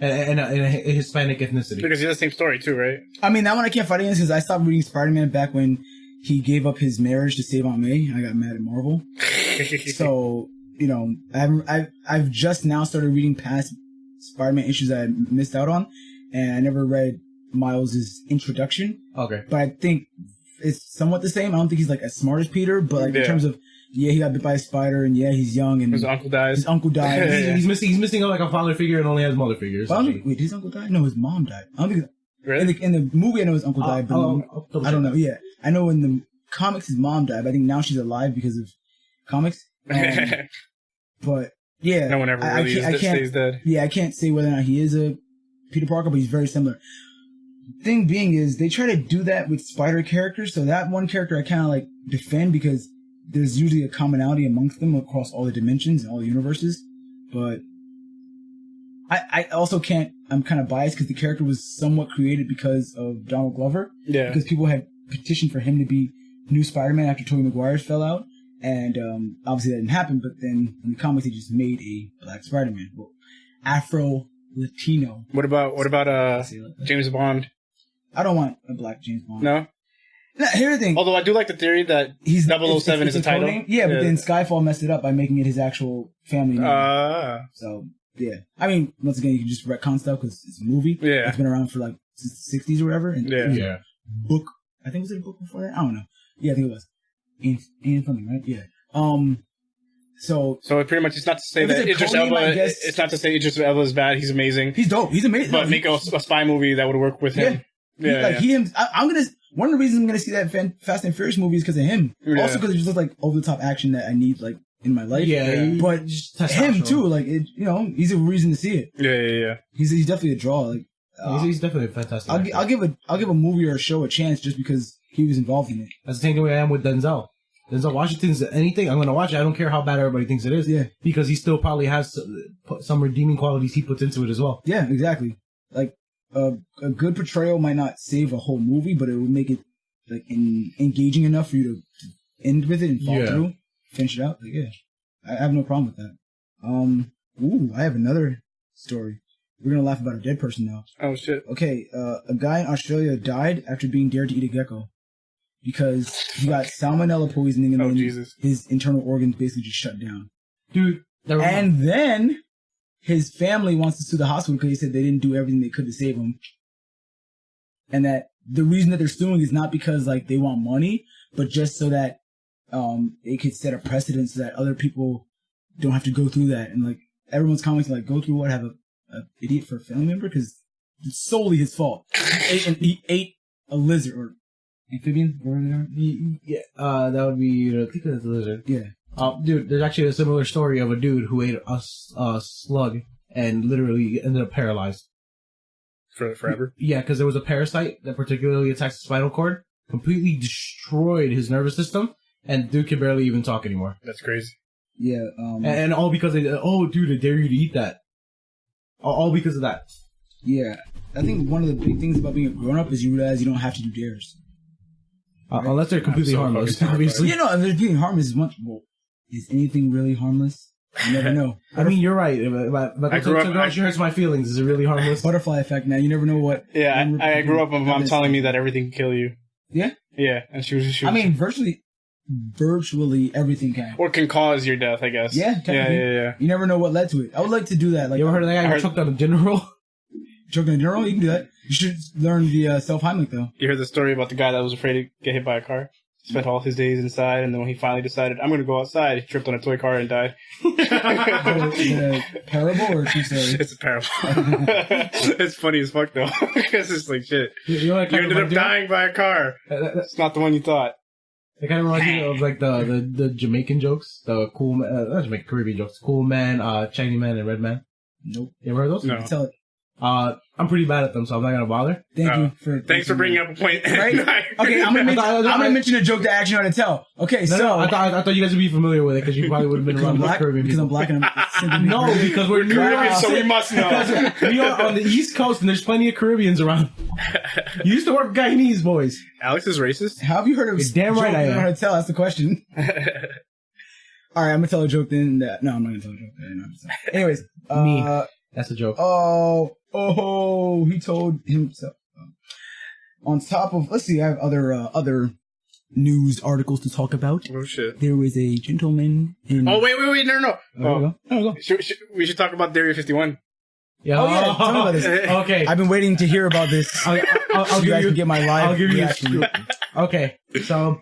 and a Hispanic ethnicity. Because he's the same story too, right? I mean, that one I can't fight against because I stopped reading Spider-Man back when he gave up his marriage to save Aunt May. I got mad at Marvel. So, I've just now started reading past Spider-Man issues that I missed out on, and I never read Miles' introduction. Okay. But I think it's somewhat the same. I don't think he's like as smart as Peter, but like in terms of he got bit by a spider, and he's young, and his uncle dies. His uncle died. He's missing like a father figure and only has mother figures. Wait, did his uncle die? No, his mom died. I don't think. Really? In the movie, I know his uncle died, but I don't know. Yeah, I know in the comics his mom died. But I think now she's alive because of comics. But yeah, no one ever really stays dead. Yeah, I can't say whether or not he is a Peter Parker, but he's very similar. Thing being is they try to do that with Spider characters, so that one character I kind of like defend because there's usually a commonality amongst them across all the dimensions and all the universes. But I also can't. I'm kind of biased because the character was somewhat created because of Donald Glover. Yeah. Because people had petitioned for him to be new Spider-Man after Tobey Maguire's fell out, and obviously that didn't happen. But then in the comics, they just made a black Spider-Man, well, Afro-Latino. What about James Bond? I don't want a black James Bond. No. Here's the thing. Although I do like the theory that 007 is a title. Name. Yeah, but then Skyfall messed it up by making it his actual family name. So, yeah. I mean, once again, you can just retcon stuff because it's a movie. Yeah. It's been around for like since the 60s or whatever. And yeah. Book. I think was it a book before that? I don't know. Yeah, I think it was. Ian something, right? Yeah. So pretty much it's not to say that Idris Elba. It's not to say Idris Elba is bad. He's amazing. He's dope. He's amazing. But make a spy movie that would work with him. One of the reasons I'm gonna see that Fast and Furious movie is because of him. Yeah. Also because it just looks like over the top action that I need like in my life. Yeah. But him too, like it, he's a reason to see it. Yeah. He's definitely a draw. Like he's definitely a fantastic. I'll give a movie or a show a chance just because he was involved in it. That's the same way I am with Denzel. Denzel Washington's anything I'm gonna watch it. I don't care how bad everybody thinks it is. Yeah. Because he still probably has some redeeming qualities he puts into it as well. Yeah, exactly. Like. A good portrayal might not save a whole movie, but it will make it like engaging enough for you to end with it and follow through, finish it out. Like, yeah, I have no problem with that. I have another story. We're gonna laugh about a dead person now. Oh shit. Okay, a guy in Australia died after being dared to eat a gecko because he got salmonella poisoning and then his internal organs basically just shut down. Dude, and then. His family wants to sue the hospital because he said they didn't do everything they could to save him. And that the reason that they're suing is not because like they want money, but just so that they could set a precedent so that other people don't have to go through that. And like everyone's commenting like, go through what, have a idiot for a family member? Because it's solely his fault. He ate a lizard or amphibian, whatever they are. Yeah, that would be, I think that's a lizard. Yeah. Dude, there's actually a similar story of a dude who ate a slug and literally ended up paralyzed. Forever? Yeah, because there was a parasite that particularly attacks the spinal cord, completely destroyed his nervous system, and dude can barely even talk anymore. That's crazy. Yeah. And all because dude, I dare you to eat that. All because of that. Yeah. I think one of the big things about being a grown-up is you realize you don't have to do dares. Right? Unless they're completely harmless, obviously. If they're being harmless is much more. Is anything really harmless? You never know. I mean, you're right. But she hurts my feelings. Is it really harmless? Butterfly effect. Now you never know what. Yeah, I grew up with my mom telling me that everything can kill you. Yeah. Yeah, and she was. I mean, virtually everything can. Or can cause your death, I guess. Yeah. Yeah. You never know what led to it. I would like to do that. Like, you ever heard of that guy who choked on a dinner roll? Choked on a dinner roll? You can do that. You should learn the self-Heimlich though. You heard the story about the guy that was afraid to get hit by a car? Spent all his days inside, and then when he finally decided, I'm going to go outside, he tripped on a toy car and died. Is it a parable or a true story? It's a parable. It's funny as fuck, though, because it's like, shit. You ended up dying by a car. It's not the one you thought. It kind of reminds me of like the Jamaican jokes, the cool, not Jamaican, Caribbean jokes, cool man, Chinese man, and red man. Nope. You ever heard those? No. Tell it. I'm pretty bad at them, so I'm not gonna bother. Thanks for bringing up a point. Right? Okay, I'm gonna mention a joke that I actually know how to tell. Okay, I thought you guys would be familiar with it because you probably would have been around black, Caribbean because I'm people. black and I'm No, because we're New Caribbean, York, so we must know. we are on the East Coast, and there's plenty of Caribbeans around. You used to work with Guyanese boys. Alex is racist. How have you heard of You're damn right joke I am. know how to tell? That's the question. All right, I'm gonna tell a joke then. No, I'm not gonna tell a joke. Anyways, Me. That's a joke. He told himself. On top of, let's see, I have other news articles to talk about. Oh shit. There was a gentleman in. Oh wait, no. Go. We should talk about Area 51. Yeah. Oh yeah, tell me about this. Okay. I've been waiting to hear about this. I'll you guys can get my live I'll give you reaction. Okay, so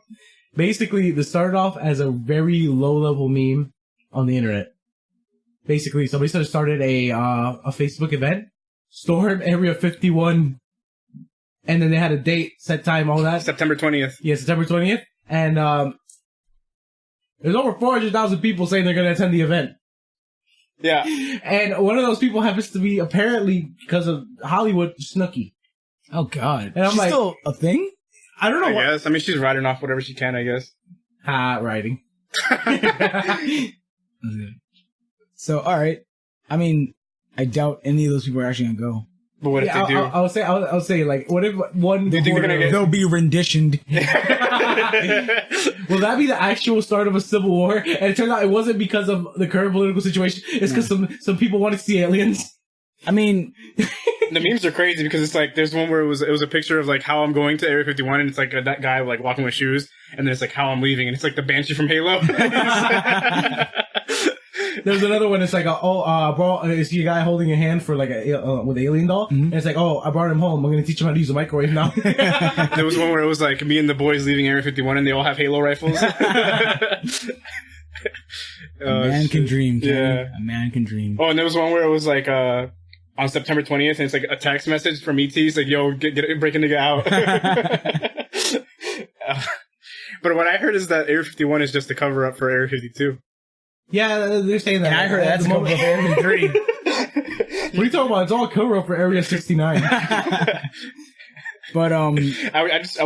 basically, this started off as a very low-level meme on the internet. Basically, somebody started a Facebook event, storm Area 51, and then they had a date, set time, all that. September 20th. Yeah, September 20th, and there's over 400,000 people saying they're going to attend the event. Yeah. And one of those people happens to be, apparently, because of Hollywood, Snooki. Oh God! And I'm She's like, still a thing? I don't know I what. guess. I mean, she's riding off whatever she can, I guess. Writing. So, all right. I mean, I doubt any of those people are actually gonna go. But what if they do? I would say, like, what if one? Do you think they're gonna get? They'll be renditioned. Will that be the actual start of a civil war? And it turns out it wasn't because of the current political situation. It's because some people wanted to see aliens. I mean, the memes are crazy because it's like there's one where it was a picture of like how I'm going to Area 51 and it's like that guy like walking with shoes and then it's like how I'm leaving and it's like the Banshee from Halo. There's another one. It's like, bro, is he a guy holding a hand for like with an alien doll? Mm-hmm. And it's like, I brought him home. I'm gonna teach him how to use a microwave now. There was one where it was like me and the boys leaving Area 51 and they all have Halo rifles. A man can dream. Yeah, a man can dream. Oh, and there was one where it was like on September 20th, and it's like a text message from ET. It's like, yo, get break a nigga out. But what I heard is that Area 51 is just a cover up for Area 52. Yeah, they're saying that. And I heard that's a cover up for Area 53. What are you talking about? It's all cover up for Area 69. But I would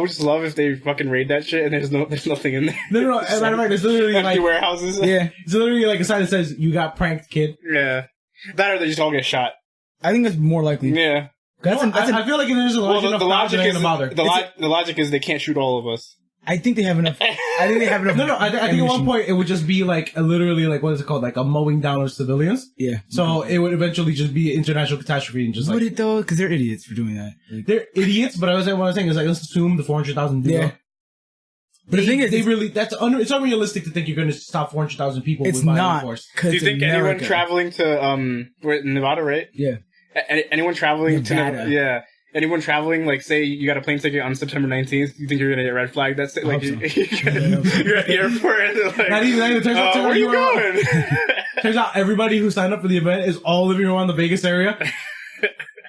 just love if they fucking raid that shit and there's nothing in there. No. As a matter of fact, it's literally empty like warehouses. Yeah, it's literally like a sign that says "You got pranked, kid." Yeah, that or they just all get shot. I think that's more likely. Yeah, I feel like there's a large enough logic is bother. The logic is they can't shoot all of us. I think they have enough. No. I think at one point it would just be like literally like what is it called, like a mowing down of civilians. Yeah. So it would eventually just be an international catastrophe and just would like it though? Because they're idiots for doing that. Like, they're idiots. But what I was saying is like let's assume the 400,000 do. Yeah. But the thing is, it's unrealistic to think you're going to stop 400,000 people. It's with not. Force. Do you think anyone traveling to we're in Nevada, right? Yeah. Anyone traveling Nevada. to yeah. Anyone traveling, like, say you got a plane ticket on September 19th, you think you're gonna get red flagged? That's it. Like, you're at the airport and they're like, not even turns out, where are you going? Turns out everybody who signed up for the event is all living around the Vegas area.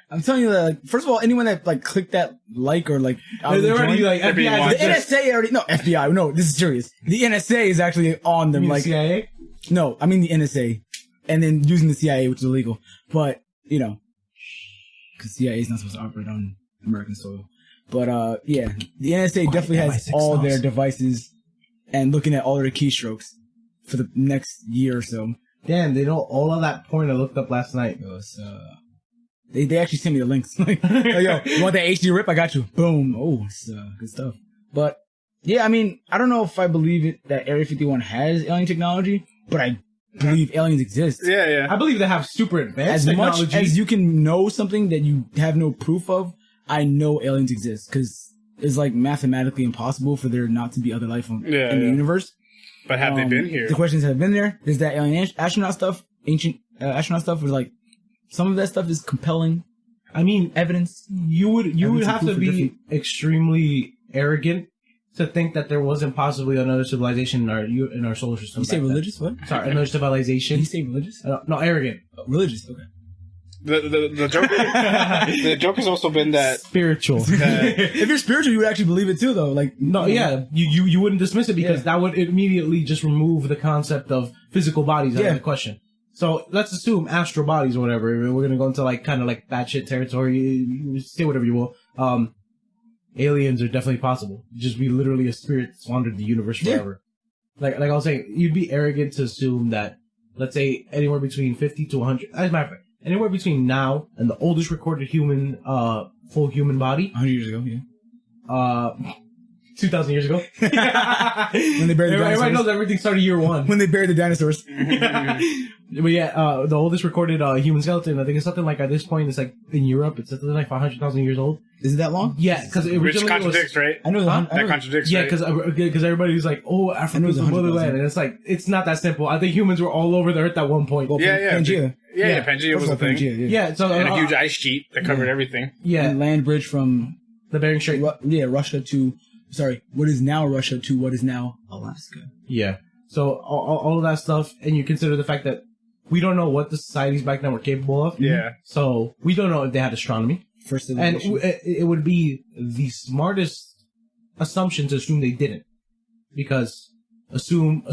I'm telling you that, like, first of all, anyone that, like, clicked that like or, like, they're already, like, FBI. The NSA already, no, FBI, no, this is serious. The NSA is actually on them, like. The CIA? No, I mean the NSA. And then using the CIA, which is illegal. But, you know. Because CIA is not supposed to operate on American soil. But, yeah, the NSA definitely has all their devices and looking at all their keystrokes for the next year or so. Damn, they know all of that porn I looked up last night. It was, they actually sent me the links. Like, yo, you want that HD rip? I got you. Boom. Oh, it's good stuff. But, yeah, I mean, I don't know if I believe it that Area 51 has alien technology, but I believe aliens exist. Yeah. I believe they have super advanced technology. As much as you can know something that you have no proof of, I know aliens exist because it's like mathematically impossible for there not to be other life in the universe. But have they been here? The questions have been there. There's that alien astronaut stuff, ancient astronaut stuff, where like some of that stuff is compelling. I mean, evidence. You would have to be extremely arrogant to think that there wasn't possibly another civilization in our solar system. You say religious? What? Sorry, another civilization. Did you say religious? No, arrogant. Religious. Okay. The joke. The joke has also been that spiritual. If you're spiritual, you would actually believe it too, though. Like, no, yeah, you wouldn't dismiss it because that would immediately just remove the concept of physical bodies out of the question. So let's assume astral bodies or whatever. We're gonna go into like kind of like batshit territory. You say whatever you will. Aliens are definitely possible. Just be literally a spirit that's wandered the universe forever. Like I was saying, you'd be arrogant to assume that, let's say, anywhere between 50 to 100. As a matter of fact, anywhere between now and the oldest recorded human, full human body. 100 years ago, yeah. 2,000 years ago. When they buried the dinosaurs. Everybody knows everything started year one. When they buried the dinosaurs. But yeah, the oldest recorded human skeleton, I think it's something like, at this point, it's like, in Europe, it's something like 500,000 years old. Is it that long? Yeah, because it which contradicts, right? I know that contradicts. Yeah, right? because everybody's like, oh, Africa's the motherland, and it's like, it's not that simple. I think humans were all over the earth at one point. Well, Pangea. Yeah, Pangea was a thing. Pangea, yeah, so and a huge ice sheet that covered everything. Yeah, and land bridge from the Bering Strait. Russia to what is now Russia to what is now Alaska. Yeah, so all of that stuff, and you consider the fact that we don't know what the societies back then were capable of. Yeah, so we don't know if they had astronomy. First and it would be the smartest assumption to assume they didn't, because assume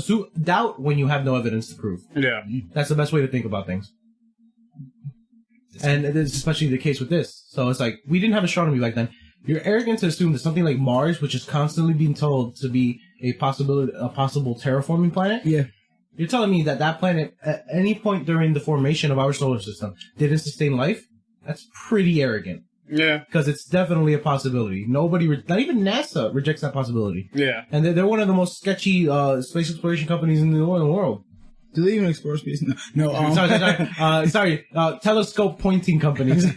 doubt when you have no evidence to prove. Yeah, that's the best way to think about things. And it is especially the case with this. So it's like, we didn't have astronomy back then. You're arrogant to assume that something like Mars, which is constantly being told to be a possible terraforming planet. Yeah. You're telling me that planet, at any point during the formation of our solar system, didn't sustain life? That's pretty arrogant. Yeah. Because it's definitely a possibility. Nobody, not even NASA, rejects that possibility. Yeah. And they're one of the most sketchy space exploration companies in the world. Do they even explore space? No. Sorry. Telescope pointing companies. If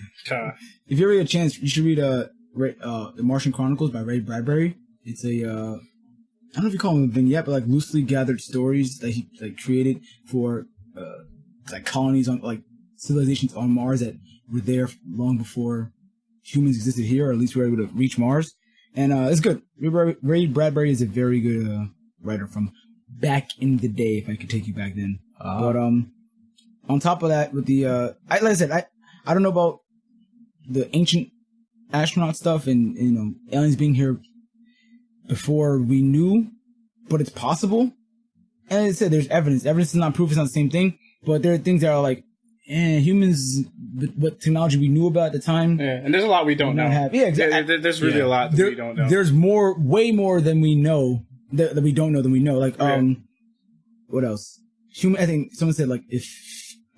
you ever get a chance, you should read The Martian Chronicles by Ray Bradbury. It's a I don't know if you call them a vignette, but like loosely gathered stories that he like created for like colonies on like civilizations on Mars that were there long before humans existed here, or at least we were able to reach Mars. And it's good. Ray Bradbury is a very good writer from back in the day, if I could take you back then. But on top of that, with the like I said, I don't know about the ancient astronaut stuff and aliens being here before we knew, but it's possible. And as I said, there's evidence. Evidence is not proof. It's not the same thing. But there are things that are like, humans, what technology we knew about at the time. Yeah, and there's a lot we don't know. Yeah, exactly. There's really a lot that we don't know. There's way more than we know that we don't know than we know. Like, what else? I think someone said like if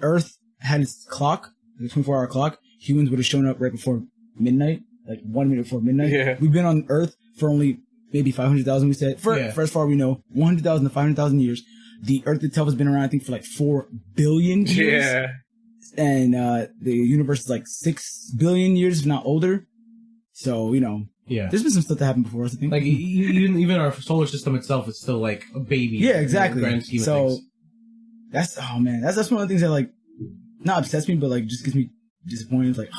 Earth had its clock, like a 24-hour clock, humans would have shown up right before midnight, like 1 minute before midnight. Yeah. We've been on Earth for only maybe 500,000, we said. For as far as we know, 100,000 to 500,000 years. The Earth itself has been around, I think, for like 4 billion years. Yeah. And the universe is like 6 billion years, if not older. So, there's been some stuff that happened before us, I think. Like, even our solar system itself is still like a baby. Yeah, exactly. In the grand scheme of things. That's one of the things that like, not upsets me, but like just gets me disappointed. Like,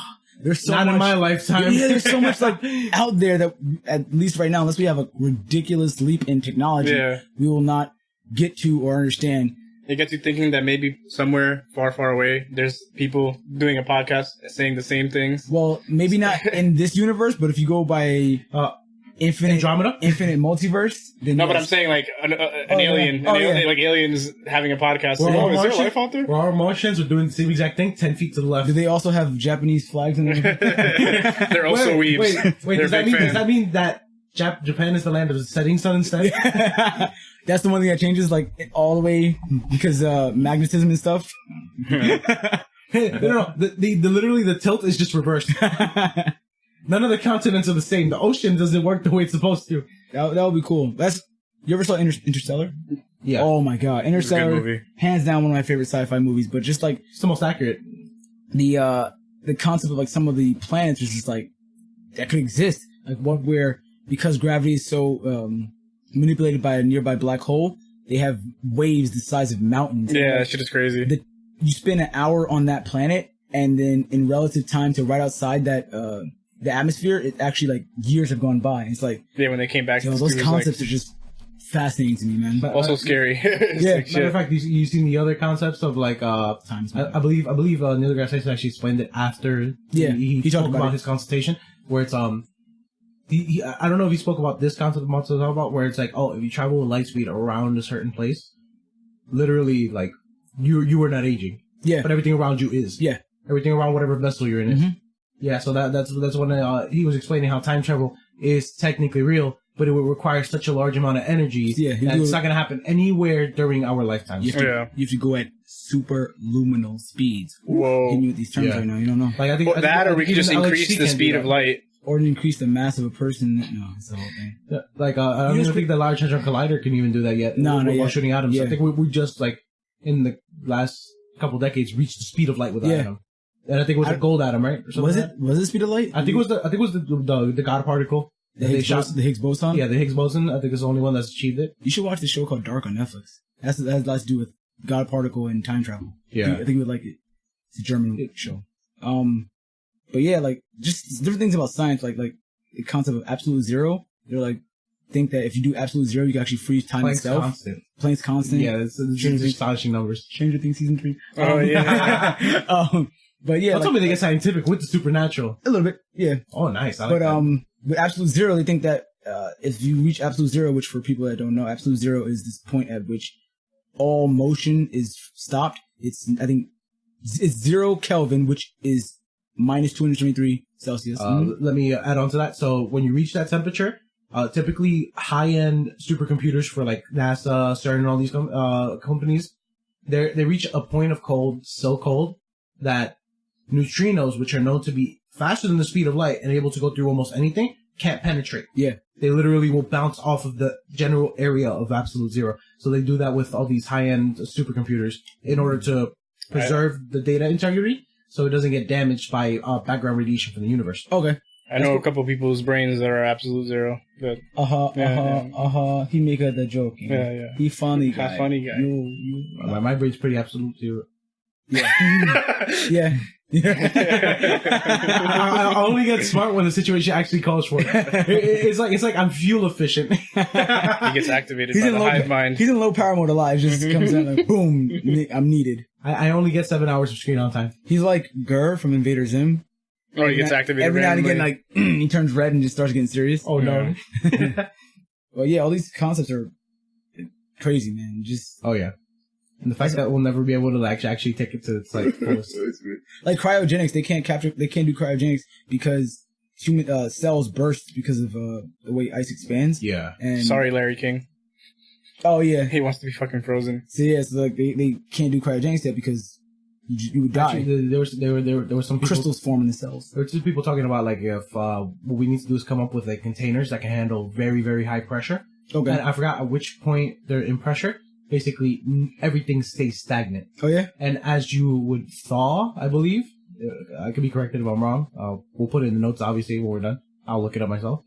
there's so much in my lifetime. Yeah, there's so much like out there that at least right now, unless we have a ridiculous leap in technology, we will not get to or understand. It gets you thinking that maybe somewhere far, far away, there's people doing a podcast saying the same things. Well, maybe not in this universe, but if you go by infinite multiverse, then no, but I'm saying like an alien, like aliens having a podcast. Like, is there life out there? Well, our Martians are doing the same exact thing, 10 feet to the left. Do they also have Japanese flags in them? They're also weebs. Wait, does that mean that Japan is the land of the setting sun instead? That's the one thing that changes, like, all the way because magnetism and stuff. No. Literally, the tilt is just reversed. None of the continents are the same. The ocean doesn't work the way it's supposed to. That would be cool. You ever saw Interstellar? Yeah. Oh my god, Interstellar, hands down one of my favorite sci-fi movies. But just like it's the most accurate. The concept of like some of the planets is just like that could exist. Like because gravity is so manipulated by a nearby black hole, they have waves the size of mountains. Yeah, that shit is crazy. You spend an hour on that planet, and then in relative time to right outside that the atmosphere, it actually like years have gone by. It's like when they came back, those concepts are just fascinating to me, man. But, Also scary. It's Yeah, like matter of shit. fact, you seen the other concepts of like Times. I believe Neil deGrasse Tyson actually explained it after he talked spoke about his consultation, where it's I don't know if he spoke about this concept I'm also talking about, where it's like, oh, if you travel with light speed around a certain place, literally like you are not aging. Yeah. But everything around you is. Yeah. Everything around whatever vessel you're in is. Yeah, so that's when he was explaining how time travel is technically real, but it would require such a large amount of energy that it's not going to happen anywhere during our lifetime. You have to go at super luminal speeds. Whoa. Hitting you with these terms right now, you don't know. Like I think Or we could just increase the speed of light. Or increase the mass of a person. No, it's the whole thing. Like I don't even think the Large Hadron Collider can even do that yet. No, while yet. shooting atoms. Yeah. I think we just like in the last couple decades reached the speed of light with an atom. And I think it was a gold atom, right? Was it the speed of light? I think it was the God particle. The Higgs boson? Yeah, the Higgs boson. I think it's the only one that's achieved it. You should watch the show called Dark on Netflix. That has lots to do with God particle and time travel. Yeah. I think you would like it. It's a German show. But yeah, like just different things about science, like the concept of absolute zero. They're like think that if you do absolute zero, you can actually freeze time Planck's itself. constant. Planck's constant. Yeah, it's astonishing numbers. Stranger Things season 3. Oh, yeah. But yeah, Don't tell me they get scientific with the supernatural. a little bit. Yeah. Oh, nice. I like But that. with absolute zero, they think that if you reach absolute zero, which for people that don't know, absolute zero is this point at which all motion is stopped. It's 0 Kelvin, which is minus 273 Celsius. Let me add on to that. So when you reach that temperature, typically high-end supercomputers for like NASA, CERN, and all these companies, they reach a point of cold so cold that neutrinos, which are known to be faster than the speed of light and able to go through almost anything, can't penetrate. Yeah. They literally will bounce off of the general area of absolute zero. So they do that with all these high-end supercomputers in order to preserve the data integrity so it doesn't get damaged by background radiation from the universe. Okay. I know a couple people's brains that are absolute zero. But He make the joke. Yeah. He funny guy. Funny guy. My brain's pretty absolute zero. Yeah. I only get smart when the situation actually calls for it. It's like I'm fuel efficient. He gets activated by the hive mind. He's in low power mode alive. Just comes out like boom. I'm needed. I only get 7 hours of screen on time. He's like Gur from Invader Zim. Or he gets activated every now and randomly. again. Like he turns red and just starts getting serious. Oh no. Well, yeah, all these concepts are crazy, man. Just yeah. And the fact that we'll never be able to actually take it to its like fullest. like cryogenics, they can't do cryogenics because human cells burst because of the way ice expands. Yeah. And Sorry, Larry King. Oh yeah. He wants to be fucking frozen. So yeah, so like they can't do cryogenics yet because you would die. Actually, there was some people, Crystals form in the cells. There were two people talking about like if what we need to do is come up with like containers that can handle very, very high pressure. Okay. And I forgot at which point they're in pressure. Basically, everything stays stagnant. Oh yeah. And as you would thaw, I believe, I could be corrected if I'm wrong. We'll put it in the notes obviously when we're done. I'll look it up myself.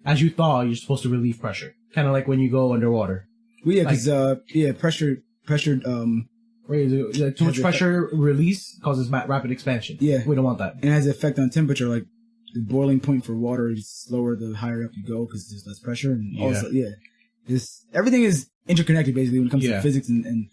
As you thaw, you're supposed to relieve pressure, kind of like when you go underwater. Well, yeah, because pressure. Like too much pressure release causes rapid expansion. Yeah. We don't want that. Mm-hmm. And it has an effect on temperature. Like the boiling point for water is lower the higher up you go because there's less pressure. And also, everything is interconnected basically when it comes to physics and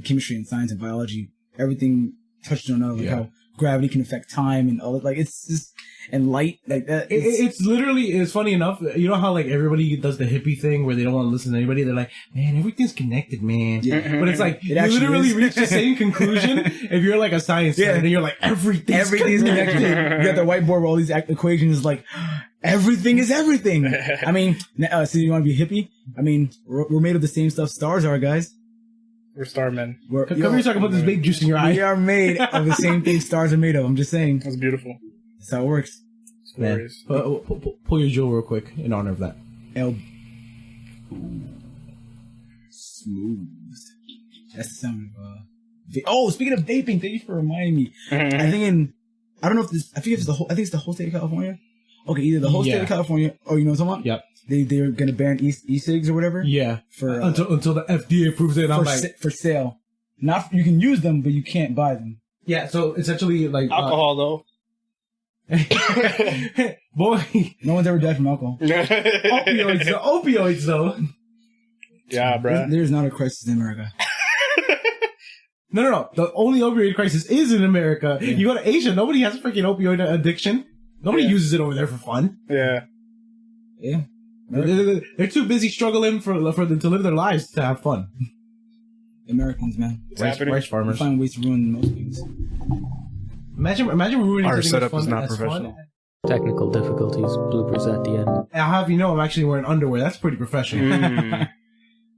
chemistry and science and biology. Everything touched on how gravity can affect time and all that. Like it's just and light like that. It's funny enough. You know how like everybody does the hippie thing where they don't want to listen to anybody. They're like, man, everything's connected, man. Yeah. But it's like you literally is. reach the same conclusion if you're like a science fan and you're like everything's connected. You got the whiteboard where all these equations like everything is everything. I mean, so you want to be hippie? I mean, we're made of the same stuff stars are, guys. We're starmen. Come here, talking about this vape juice in your eye. We are made of the same thing stars are made of. I'm just saying. That's beautiful. That's how it works. It's glorious. Pull your jewel real quick in honor of that. Smooth. That's the sound of speaking of vaping, thank you for reminding me. I think it's the whole state of California. Okay, either the whole state of California. Oh, you know what I'm talking about? Yep. They're gonna ban e-cigs or whatever. Yeah. For until the FDA approves it. For sale. You can use them, but you can't buy them. Yeah. So essentially, like alcohol though. Boy, no one's ever died from alcohol. Opioids though. Yeah, bro. There's not a crisis in America. No. The only opioid crisis is in America. Yeah. You go to Asia, nobody has a freaking opioid addiction. Nobody uses it over there for fun. Yeah. Yeah. They're too busy struggling for them to live their lives to have fun. Americans, man. Rice farmers. We find ways to ruin most things. Imagine ruining Our something setup as is fun not as professional. fun. Technical difficulties, bloopers at the end. I'll have you know I'm actually wearing underwear. That's pretty professional. Mm.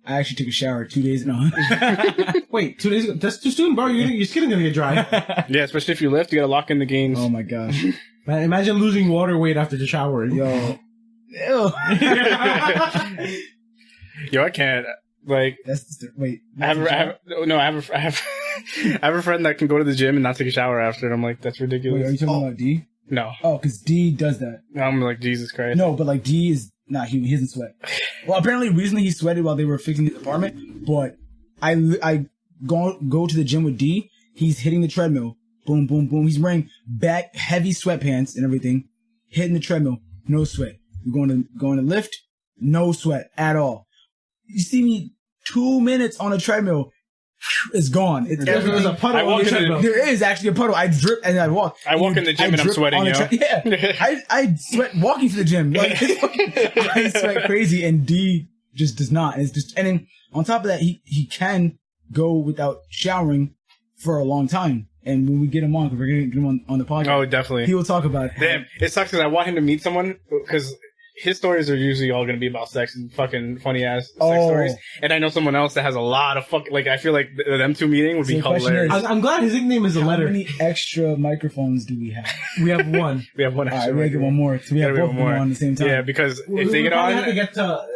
I actually took a shower 2 days ago. Wait, 2 days ago? That's too soon, bro. Your skin is gonna get dry. Yeah, especially if you lift, you gotta lock in the gains. Oh my gosh. Man, imagine losing water weight after the shower. Yo. Ew. Yo, I can't. Like, Wait. I have a friend that can go to the gym and not take a shower after, and I'm like, that's ridiculous. Wait, are you talking about D? No. Oh, because D does that. I'm like, Jesus Christ. No, but like D is not, he doesn't sweat. Well, apparently recently he sweated while they were fixing his apartment, but I go to the gym with D, he's hitting the treadmill. Boom, boom, boom. He's wearing heavy sweatpants and everything, hitting the treadmill, no sweat. We're going to lift, no sweat at all. You see me 2 minutes on a treadmill, it's gone. There's a puddle on the treadmill. There is actually a puddle. I drip and I walk. I walk in the gym and I'm sweating, yo. Yeah. I sweat walking to the gym. Like, I sweat crazy, and D just does not. And then on top of that, he can go without showering for a long time. And when we get him on, because we're going to get him on the podcast. Oh, definitely. He will talk about it. Damn, it sucks because I want him to meet someone, because his stories are usually all going to be about sex and fucking funny ass sex stories. And I know someone else that has a lot of like, I feel like them two meeting would be So the question hilarious. is, I'm glad his nickname is a letter. How many extra microphones do we have? We have one. We have one All right, extra. we're going to get one more. So we have Gotta be both of them one more. on at the same time. Yeah, because if they we get probably on, have to get to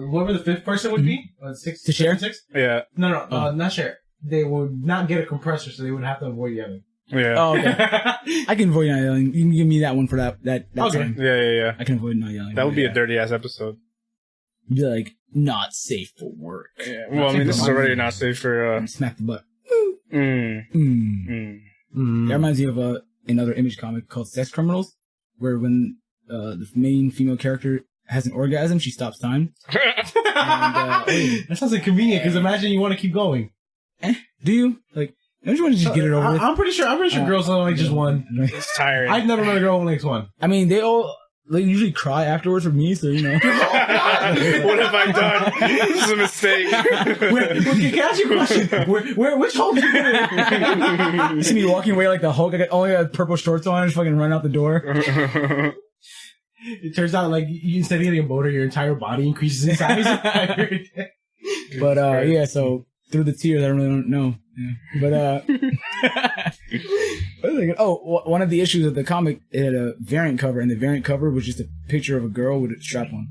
whoever the fifth person would be. Six To share? Six? yeah, No, not share. They would not get a compressor, so they would have to avoid yelling. yeah, Oh, okay. I can avoid not yelling. You can give me that one for that Okay. time. yeah. I can avoid not yelling. That would be Yeah. a dirty ass episode. Be like, not safe for work. Yeah. Well, I mean, this is already not safe for. And smack the butt. Mm, Mm. mm. That reminds me of another Image comic called Sex Criminals, where when the main female character has an orgasm, she stops time. That sounds like convenient, because imagine you want to keep going. Do you? Like, don't you want to just get it over with? I'm pretty sure girls only like just one. It's tiring. I've never met a girl who likes one. I mean, they usually cry afterwards for me, so you know. What have I done? This is a mistake. Can I ask you a question? Which hole did you put it? You see me walking away like the Hulk. I got only got purple shorts on and just fucking run out the door. It turns out, like, instead of getting a boner, your entire body increases in size. But yeah, so through the tears, I really don't know. Yeah. But one of the issues of the comic, it had a variant cover, and the variant cover was just a picture of a girl with a strap on,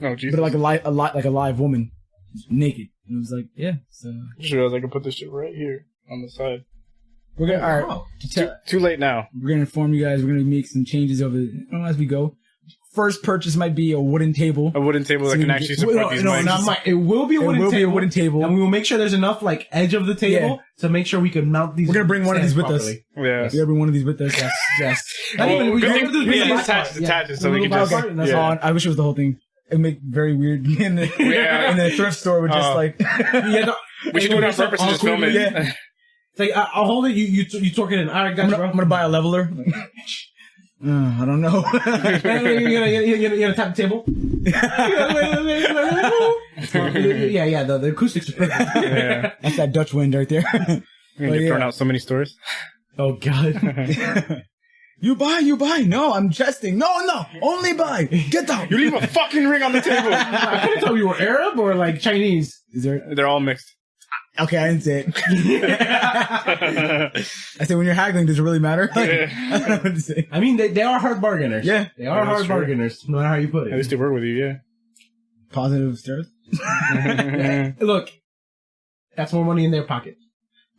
Oh, Jesus. but like a live woman, naked. And it was like, yeah. So I just realized I could put this shit right here on the side. we're gonna all right. Wow. Too late now. We're gonna inform you guys. We're gonna make some changes as we go. First purchase might be a wooden table. A wooden table that So can we actually get- support no, these no, mics. Not mine. It will be a wooden table. And we will make sure there's enough, like, edge of the table to make sure we can mount these. We're gonna bring one of these with us. properly. Yeah. We bring one of these with us. Yes. Not even, we good can thing- do the yeah, black attach part. it, attach it, so The we can little just. black part, and that's yeah. all. I wish it was the whole thing. It'd make very weird in the thrift store with just like. We should do it on purpose and just film it. Yeah. It's like, I'll hold it, you torque it in. Alright, I'm gotcha, bro. gonna buy a leveler. I don't know. You're gonna tap the table? Yeah, the acoustics are perfect. Yeah. That's that Dutch wind right there. You're gonna thrown out so many stores. Oh, God. You buy. No, I'm testing. No, only buy. Get down. You leave a fucking ring on the table. I couldn't tell you were Arab or, like, Chinese. Is there? They're all mixed. Okay, I didn't say it. I said when you're haggling, does it really matter? Like, I don't know what to say. I mean, they are hard bargainers. Yeah. They are that's hard true. bargainers, no matter how you put At it. least they work with you, yeah. Positive stereotypes. Look, that's more money in their pocket.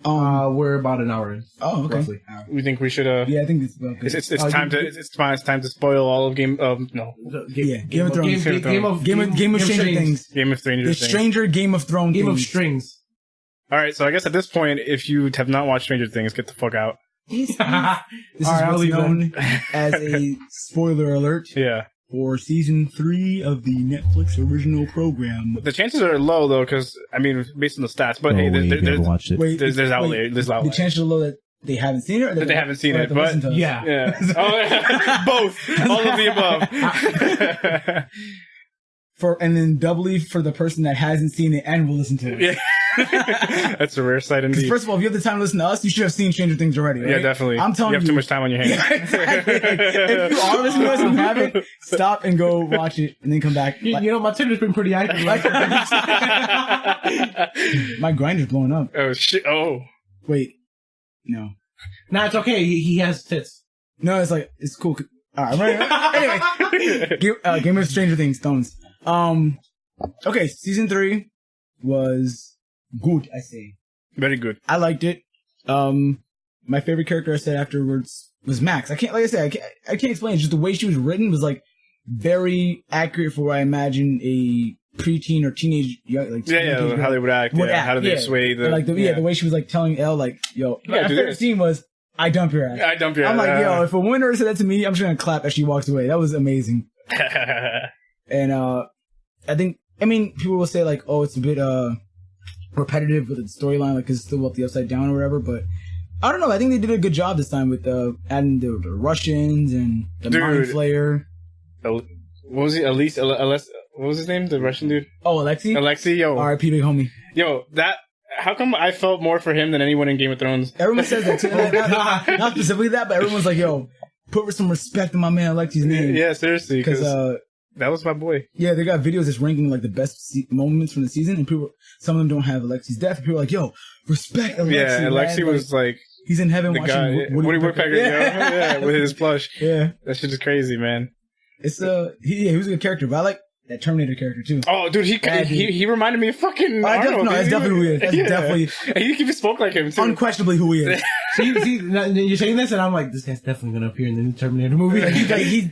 We're about an hour in. Oh, okay. Roughly. We think we should. Yeah, I think it's about good. It's time to spoil all of Game. No, Yeah, Game of Thrones. Game of Stranger Things. Game of Stranger The Things. Stranger Game of Thrones. Game of things. Strings. All right, so I guess at this point, if you have not watched Stranger Things, get the fuck out. This is All right, I'll what's leave known as a spoiler alert. Yeah. for season 3 of the Netflix original program. The chances are low though, because I mean, based on the stats. But hey, never watched it. Wait, there's outliers. There's the outliers. chances are low that they haven't seen it, or That they haven't seen or it, that they but listen to us? Yeah. Oh, both, all of the above. And then doubly for the person that hasn't seen it and will listen to it. Yeah. That's a rare sight indeed. First of all, if you have the time to listen to us, you should have seen Stranger Things already. Right? Yeah, definitely. I'm telling you have too much time on your hands. Yeah, exactly. If you are listening to us and haven't, stop and go watch it, and then come back. You know, my Tinder's been pretty active. My grinder's blowing up. Oh shit! Oh, Wait, no, Nah, it's okay. He has tits. no, it's like it's cool. All right, anyway, Game of Stranger Things, Stones. Okay, season 3 was good. I say very good. I liked it. My favorite character I said afterwards was Max. I can't explain it. Just the way she was written was like very accurate for what I imagine a preteen or teenage, Yeah, how they would act. How do they sway the the way she was like telling Elle like, yo, Yeah, my do favorite this. scene was I dump your ass. I dump your. I'm like, yo, if a woman said that to me, I'm just gonna clap as she walks away. That was amazing. And I mean, people will say like, oh, it's a bit repetitive with the storyline, like 'cause it's still about the Upside Down or whatever. But I don't know. I think they did a good job this time with adding the Russians and the Mind Flayer. What was he? What was his name? The Russian dude. Oh, Alexei, yo. R.I.P. big homie. Yo, that. How come I felt more for him than anyone in Game of Thrones? Everyone says that too. Not specifically that, but everyone's like, yo, put some respect in my man Alexei's name. Yeah, seriously, because that was my boy. Yeah, they got videos that's ranking like the best moments from the season, and some of them don't have Alexei's death. People are like, yo, respect Alexei. Yeah, Alexei man. was like he's in heaven the watching guy, Woody Woodpecker, yeah, with his plush. Yeah, that shit is crazy, man. It's he was a good character, but I like that Terminator character too. Oh, dude, he reminded me of fucking Arnold. No, that's definitely who he is. That's definitely. And he spoke like him too. Unquestionably who he is. See, you're saying this, and I'm like, this guy's definitely gonna appear in the new Terminator movie.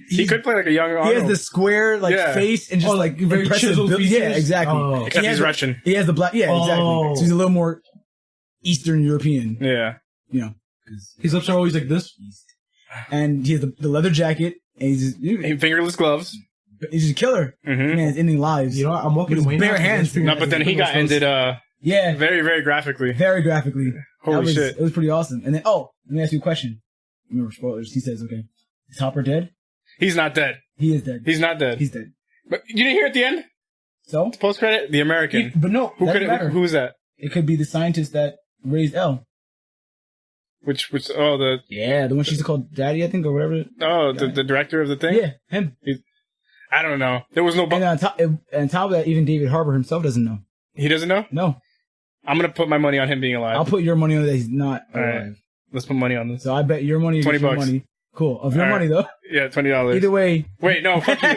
He could play like a young Arnold. He has the square face and just like very chiseled features. Yeah, exactly. Oh. Except he's Russian. He has the black. Yeah, exactly. So he's a little more Eastern European. Yeah. You know, his lips are always like this. And he has the leather jacket, and he's just, fingerless gloves. He's just a killer. Mm-hmm. Man, it's ending lives. You know what? I'm walking away bare hands. No, but then he got ended. Yeah, very, very graphically. Very graphically. Holy shit! It was pretty awesome. And then, let me ask you a question. Remember spoilers? He says, "Okay, is Hopper dead?" He's not dead. He is dead. He's not dead. He's dead. But you didn't hear at the end? So post credit, the American. But no, who was that? It could be the scientist that raised Elle. Which the one she used to call Daddy, I think, or whatever. Oh, the director of the thing. Yeah, him. I don't know. There was no. And on top of that, even David Harbour himself doesn't know. He doesn't know? No. I'm gonna put my money on him being alive. I'll put your money on that he's not alive. Right. Let's put money on this. So I bet your money. $20. Your money. Cool. Of your money though. Yeah, $20. Either way. Wait, no. Fuck you.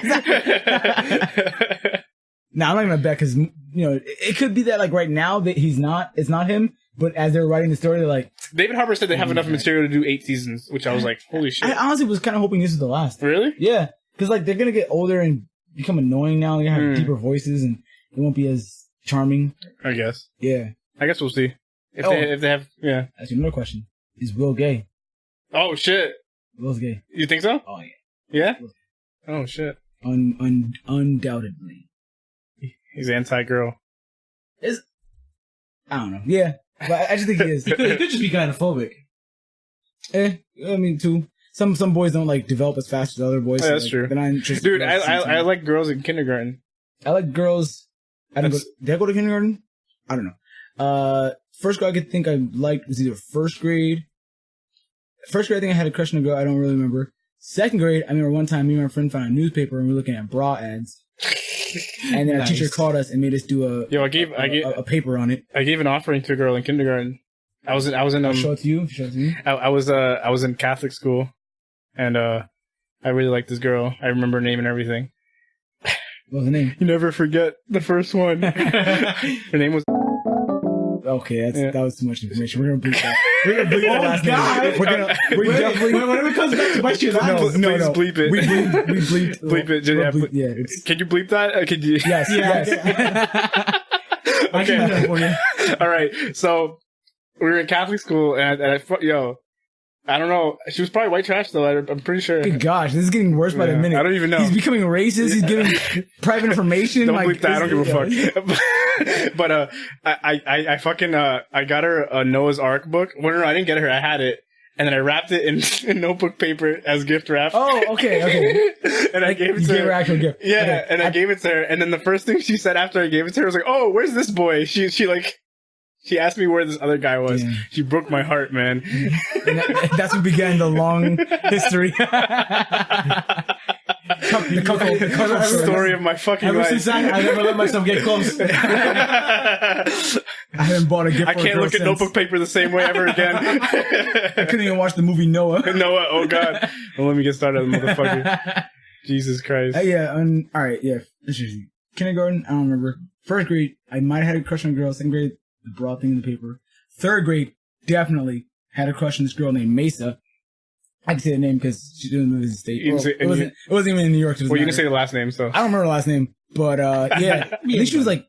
Nah, I'm not gonna bet because it could be that like right now that it's not him. But as they're writing the story, they're like... David Harbour said they have enough material to do 8 seasons, which I was like, holy shit. I honestly was kind of hoping this was the last. Really? Yeah. Because, like, they're going to get older and become annoying now. They're going to have deeper voices, and it won't be as charming. I guess. Yeah. I guess we'll see. If they have... Yeah. That's another question. Is Will gay? Oh, shit. Will's gay. You think so? Oh, yeah. Yeah? Oh, shit. Undoubtedly. He's anti-girl. I don't know. Yeah. But I just think he is. He could just be gynophobic. I mean, too. Some boys don't like develop as fast as other boys. Yeah, that's true. They're not interested. Dude, I like girls in kindergarten. I like girls. Did I go to kindergarten? I don't know. First grade I could think I liked was either first grade. First grade I think I had a crush on a girl. I don't really remember. Second grade, I remember one time me and my friend found a newspaper and we were looking at bra ads. And then our teacher called us and made us do a paper on it. I gave an offering to a girl in kindergarten. I was in I'll show it to you. Show it to me. I was in Catholic school, and I really liked this girl. I remember her name and everything. What was the name? You never forget the first one. Her name was. Okay, that was too much information. We're gonna bleep that. We're gonna bleep that last name. We're definitely. Whenever it comes back to bite you, no, please bleep it. We bleeped. Bleep it. Yeah. Can you bleep that? Could you? Yes. I can do that for you. All right. So we were in Catholic school, and I don't know. She was probably white trash though. I'm pretty sure. Good gosh, this is getting worse by the minute. I don't even know. He's becoming racist. He's giving private information. Don't like, believe that. I don't give a fuck. But I fucking I got her a Noah's Ark book. Well, no, I didn't get her. I had it. And then I wrapped it in notebook paper as gift wrap. Oh, okay. And I gave it to her. You gave her actual gift. Yeah, Okay. and I gave it to her. And then the first thing she said after I gave it to her was like, "Oh, where's this boy?" She asked me where this other guy was. Yeah. She broke my heart, man. And that's what began the long history. The story of my fucking Ever life. since I never let myself get close. I haven't bought a gift I for a can't girl look at since. notebook paper the same way ever again. I couldn't even watch the movie Noah. Noah, oh god. Well, let me get started, motherfucker. Jesus Christ. Yeah, all right, yeah. Kindergarten, I don't remember. First grade, I might have had a crush on a girl. Second grade, the broad thing in the paper. Third grade, definitely had a crush on this girl named Mesa. I can say the name because she didn't live in the state. You Well, didn't say- it wasn't even in New York. Well, you didn't say the last name, so. I don't remember her last name, but yeah, I think she was like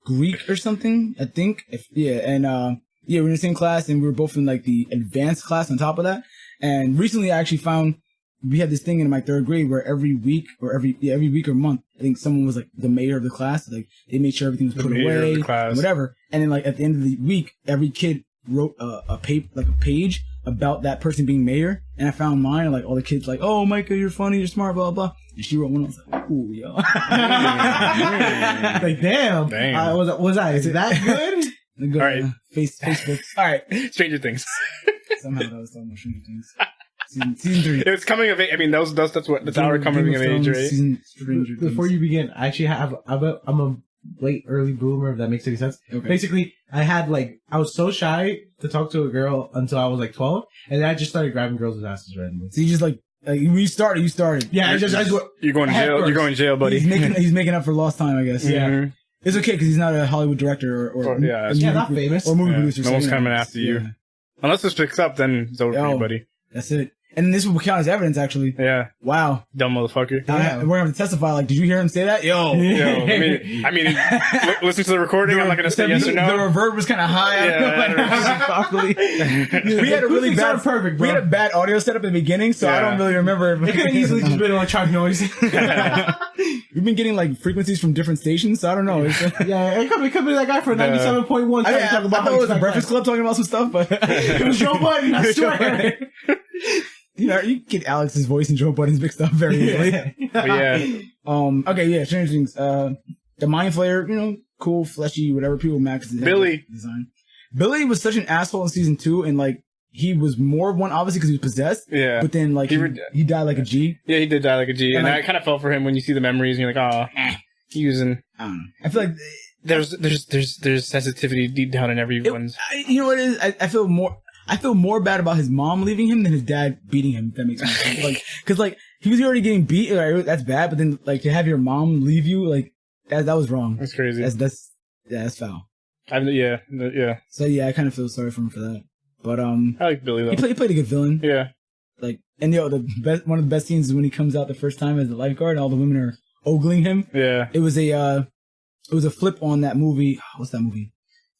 Greek or something. I think, and we were in the same class, and we were both in like the advanced class on top of that. And recently, I actually found we had this thing in my third grade where every week or month, I think someone was like the mayor of the class. Like they made sure everything was put away, and whatever. And then like at the end of the week, every kid wrote a page about that person being mayor. And I found mine, and like all the kids like, "Oh, Micah, you're funny, you're smart, blah blah." And she wrote one. I was like, "Ooh, yo." Like, damn. Was I that good? All right. Facebook. All right. Stranger Things. Somehow that was talking about Stranger Things. Season 3. It's coming of age. I mean, that's our coming of age, right? Season Stranger Things. Before you begin, I actually I'm a late early bloomer, if that makes any sense. Okay. Basically, I was so shy to talk to a girl until I was like 12, and then I just started grabbing girls' asses randomly. So you just like when you started, you started. Yeah, I just You're going to jail. You're going to jail, buddy. He's making up for lost time, I guess. Yeah. Mhm. It's okay because he's not a Hollywood director or yeah, not famous. or movie Yeah, producer. no one's so, coming after you. Yeah. Unless this picks up, then it's over for you, buddy. That's it. And this will count as evidence, actually. Yeah. Wow. Dumb motherfucker. We're gonna have to testify. Like, did you hear him say that? Yo. I mean, listen to the recording. I'm not gonna say yes or no. The reverb was kind of high. Properly. We had a really bad, perfect, bro. we had a bad audio setup at the beginning, so I don't really remember. It could have easily just been electronic noise. We've been getting like frequencies from different stations, so I don't know. Yeah, it could be that guy for 97.1. I thought it was the Breakfast Club talking about some stuff, but it was Joe Budden, I swear. You know, you get Alex's voice and Joe Budden's mixed up very easily. But yeah. Okay, yeah, Stranger Things. The Mind Flayer, you know, cool, fleshy, whatever. People max Billy. design. Billy was such an asshole in season 2, and like he was more of one, obviously, because he was possessed. Yeah. But then like he died like a G. Yeah, he did die like a G, and like, I kind of felt for him when you see the memories, and you're like, oh, he using. I don't know. I feel like There's sensitivity deep down in everyone's. you know what it is? I feel more bad about his mom leaving him than his dad beating him. If that makes sense. Like, cause like he was already getting beat. Like, that's bad. But then like to have your mom leave you, like that was wrong. That's crazy. That's foul. Yeah. So yeah, I kind of feel sorry for him for that. But I like Billy though. he played a good villain. Yeah. Like, and one of the best scenes is when he comes out the first time as a lifeguard and all the women are ogling him. Yeah. It was a flip on that movie. What's that movie?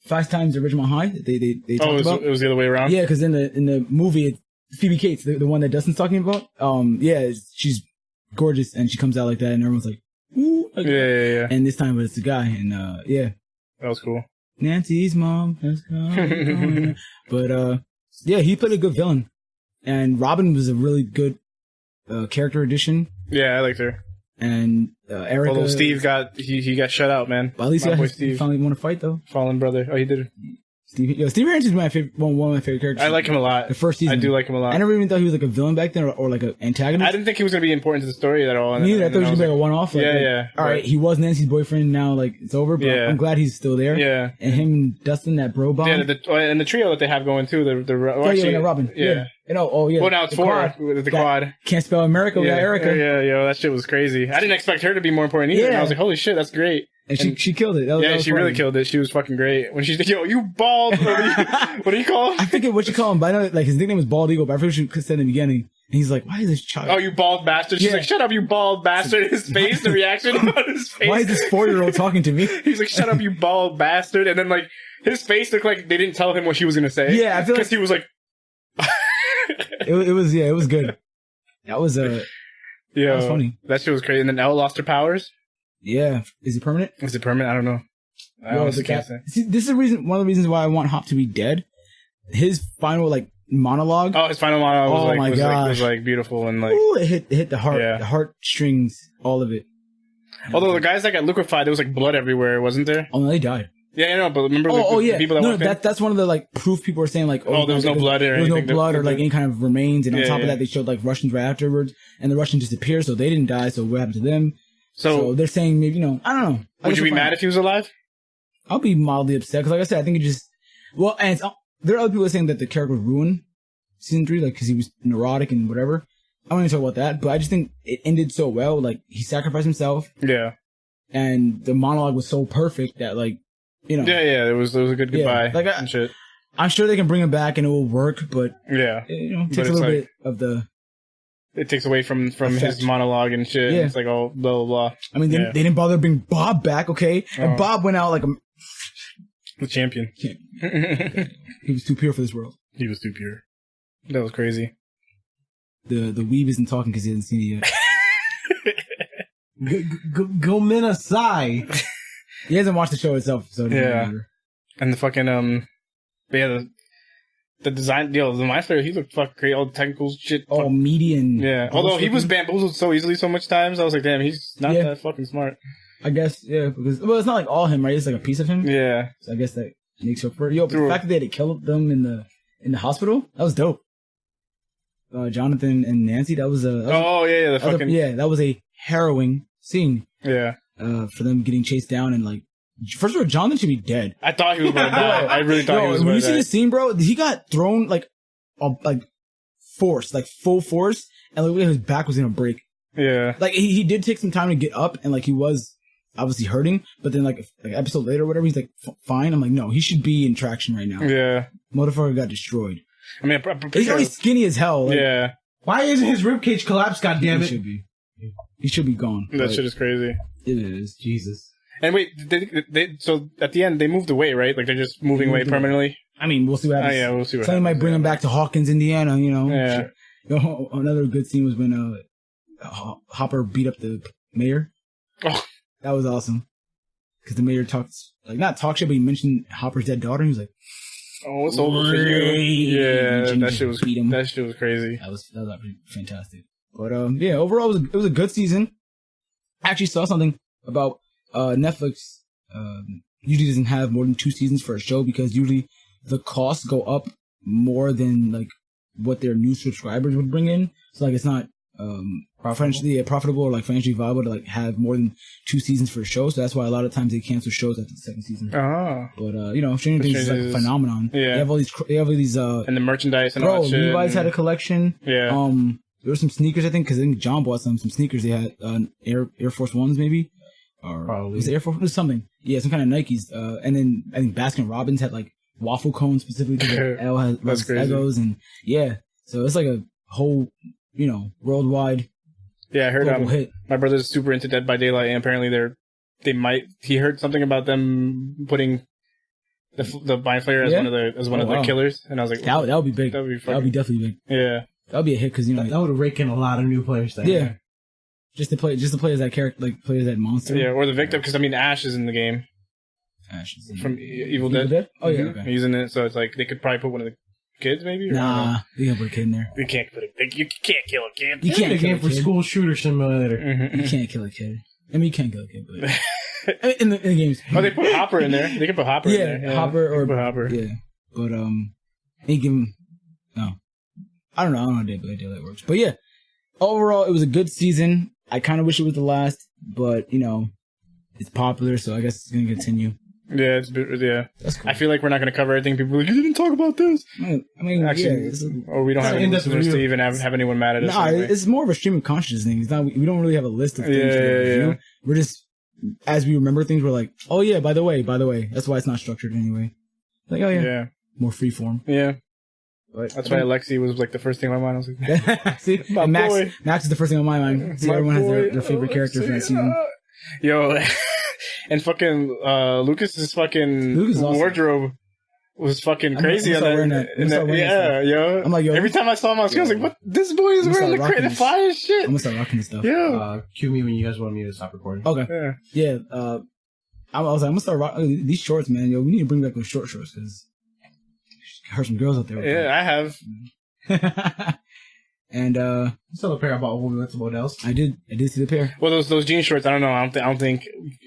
5 Times the Ridgemont High. They talked about. It was the other way around. Yeah, because in the movie, it's Phoebe Cates, the one that Dustin's talking about. Yeah, she's gorgeous, and she comes out like that, and everyone's like, "Ooh!" Like, Yeah. And this time it's a guy, and yeah, That was cool. Nancy's mom has come. But yeah, he played a good villain, and Robin was a really good character addition. Yeah, I liked her. And Erica. Although Steve got shut out, man. Well, at least he finally won a fight though. Fallen brother. Oh, he did. Steve Harrington's my favorite, one of my favorite characters. I like him a lot. The first season. I do like him a lot. I never even thought he was like a villain back then or like an antagonist. I didn't think he was going to be important to the story at all. Me neither. I thought he was going to be like a one-off. Like, yeah. All right, he was Nancy's boyfriend. Now, like, it's over, but I'm glad he's still there. Yeah. And him and Dustin, that bro bomb. Yeah, and the trio that they have going, too. Robin. Yeah. Yeah. Well, now it's 4 with the quad. Can't spell America without Erica. Yeah, that shit was crazy. I didn't expect her to be more important either. Yeah. And I was like, holy shit, that's great. And she killed it. That was she really killed it. She was fucking great. When she's like, yo, you bald. What do you call him? I forget what you call him, but I know like his nickname was Bald Eagle, but I forget what you said in the beginning. And he's like, why is this child? Oh, you bald bastard. She's like, shut up, you bald bastard. His face, the reaction on his face. Why is this 4-year-old talking to me? He's like, shut up, you bald bastard. And then like, his face looked like they didn't tell him what she was going to say. Yeah, I feel like. Because he was like. it was good. That was that was funny. That shit was crazy. And then Elle lost her powers. Yeah, is it permanent? Is it permanent? I don't know. I honestly can't say. See, this is one of the reasons why I want Hop to be dead. His final monologue. Oh, his final monologue was like beautiful and like. Ooh, it hit the heart, the heartstrings, all of it. Although the guys that got liquefied, there was like blood everywhere, wasn't there? Oh no, they died. Yeah, I know, but remember the people that walked in? That's one of the proof people were saying there was no blood or anything. There was no blood or any kind of remains, and on top of that, they showed Russians right afterwards, and the Russians disappeared, so they didn't die. So what happened to them? So they're saying maybe I don't know. Would you be mad if he was alive? I'll be mildly upset because, like I said, I think it just and there are other people saying that the character was ruined season 3, because he was neurotic and whatever. I don't want to talk about that, but I just think it ended so well. He sacrificed himself. Yeah. And the monologue was so perfect that it was a good goodbye. And shit. I'm sure they can bring him back and it will work, but it takes a little bit of the. It takes away from his monologue and shit. Yeah. It's like all blah blah blah. I mean, they didn't bother to bring Bob back, okay? And Bob went out like the champion. He was too pure for this world. He was too pure. That was crazy. The weeb isn't talking because he hasn't seen it yet. Go men aside. He hasn't watched the show itself, so and the fucking the design, the Mind Flayer, he looked fucking great. All the technical shit. All median. Yeah. Although he was bamboozled so easily so much times, I was like, damn, he's not that fucking smart. I guess, because it's not like all him, right? It's like a piece of him. Yeah. So I guess that makes up for it. But the fact that they had to kill them in the hospital, that was dope. Jonathan and Nancy, that was that was a harrowing scene. Yeah. For them getting chased down and first of all, Jonathan should be dead. I thought he was going to die. I really thought he was going to die. When you see the scene, bro, he got thrown force, full force, and his back was going to break. Yeah. He did take some time to get up, and he was obviously hurting, but then an episode later or whatever, he's fine. I'm like, no, he should be in traction right now. Yeah. Motherfucker got destroyed. I mean, he's already skinny as hell. Yeah. Why isn't his ribcage collapsed? God damn it! He should be gone. That shit is crazy. It is. Jesus. And wait, so at the end they moved away, right? They're just moving away permanently. I mean, we'll see what happens. Oh yeah, we'll see what happens. Somebody might bring him back to Hawkins, Indiana. Yeah. Sure. Another good scene was when Hopper beat up the mayor. Oh, that was awesome. Because the mayor talked not talk shit, but he mentioned Hopper's dead daughter. And he was like, "Oh, it's over for you." Yeah, that shit was beat him. That shit was crazy. That was fantastic. But overall it was a good season. I actually saw something about Netflix usually doesn't have more than 2 seasons for a show because usually the costs go up more than what their new subscribers would bring in. So it's not financially profitable or financially viable to have more than 2 seasons for a show. So that's why a lot of times they cancel shows after the 2nd season. But Stranger Things is a phenomenon. Yeah, they have all these and the merchandise and all that shit. Levi's had a collection. Yeah. There were some sneakers, I think, because I think John bought some sneakers. They had Air Force Ones, maybe. Or probably. Was it Air Force? It was something. Yeah, some kind of Nikes. And then I think Baskin Robbins had waffle cones specifically because L has Legos. And so it's a whole, worldwide. Yeah, I heard hit. My brother's super into Dead by Daylight, and apparently he heard something about them putting the Mind Flayer as one of the killers, and I was like, that would be big. That would be definitely big. Yeah. That would be a hit because that would rake in a lot of new players. There. Yeah, just to play as that character, play as that monster. Yeah, or the victim because Ash is in the game. Ash is from Evil Dead. Oh yeah, okay. He's in it, so it's they could probably put one of the kids maybe. Nah, they can't put a kid in there. You can't you can't kill a kid. You can't kill a kid for school shooter simulator. Mm-hmm. You can't kill a kid. I mean, you can kill a kid, but in the games. Oh, they put Hopper in there. They can put Hopper in there. Yeah, Hopper. Yeah, but they give him no. I don't know how Daylight works. But yeah, overall, it was a good season. I kind of wish it was the last, but, it's popular, so I guess it's going to continue. Yeah, That's cool. I feel like we're not going to cover everything. People are like, you didn't talk about this. I mean, actually, or we don't have any listeners to even have anyone mad at us. Nah, anyway. It's more of a stream of consciousness thing. It's not, we don't really have a list of things. Yeah. We're just, as we remember things, we're like, oh yeah, by the way. That's why it's not structured anyway. Oh yeah. Yeah. More freeform. Yeah. But that's why Alexi was the first thing on my mind. I was like, see, Max is the first thing on my mind. See, everyone has their favorite character for that season. Yo, and fucking Lucas's fucking wardrobe was fucking crazy I'm on wearing that. that. I'm gonna start wearing Yeah, yo. I'm like, yo. Every time I saw him on screen, I was like, "What? This boy is I'm wearing the gonna start rocking fly as shit." I'm gonna start rocking this stuff. Yeah. Cue me when you guys want me to stop recording. Okay. Yeah. I was like, I'm gonna start rocking these shorts, man. Yo, we need to bring back those short shorts because I heard some girls out there. Yeah, I have. And Still a pair I bought when we went to Modell's. I did see the pair. Well, those jean shorts. I don't know. I don't think.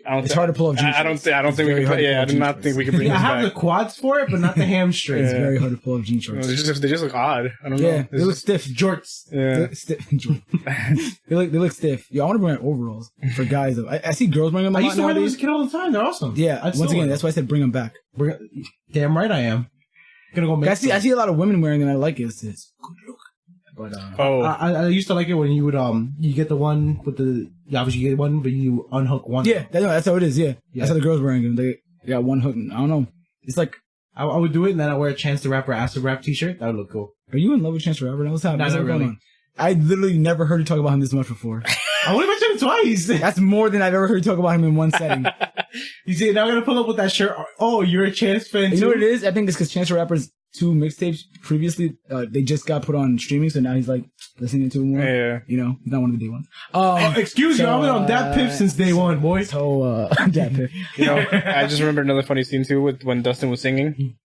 It's hard to pull off jean I don't shorts. think. I don't It's think we very can. hard to Yeah, pull I off do jean not shorts. think we can bring I this have the back. quads for it, but not the hamstrings. It's very hard to pull off jean shorts. They just look odd. I don't know. Yeah, they look stiff. Jorts. They Yeah. look stiff. they look stiff. Yo, I want to bring overalls for guys though. I see girls wearing them. I A used lot to wear them as nowadays. a kid all the time. They're awesome. Yeah, I'd still once again, wear that's why I said bring them back. Damn right I am. Gonna go make I see a lot of women wearing them. I like it. It's good look. But Oh. I used to like it when you would you get the one with the obviously you get one but you unhook one. yeah, that's how it is. Yeah, Yeah. that's how the girls wearing them. They got one hook. I don't know. It's like, I would do it and then I wear a Chance the Rapper acid rap t-shirt. That would look cool. are you in love with Chance the Rapper? What's happening? Not What's going really. on? I literally never heard you talk about him this much before. I only mentioned it twice. That's more than I've ever heard you talk about him in one setting. You see, now I'm gonna pull up with that shirt. Oh, you're a Chance fan too? You know what it is? I think it's because Chance the Rapper's 2 mixtapes previously, they just got put on streaming, so now he's like listening to them more. Yeah. You know, he's not one of the day ones. Excuse me, I've been on that piff since day one, boy. So, that piff. You know, I just remember another funny scene too with when Dustin was singing.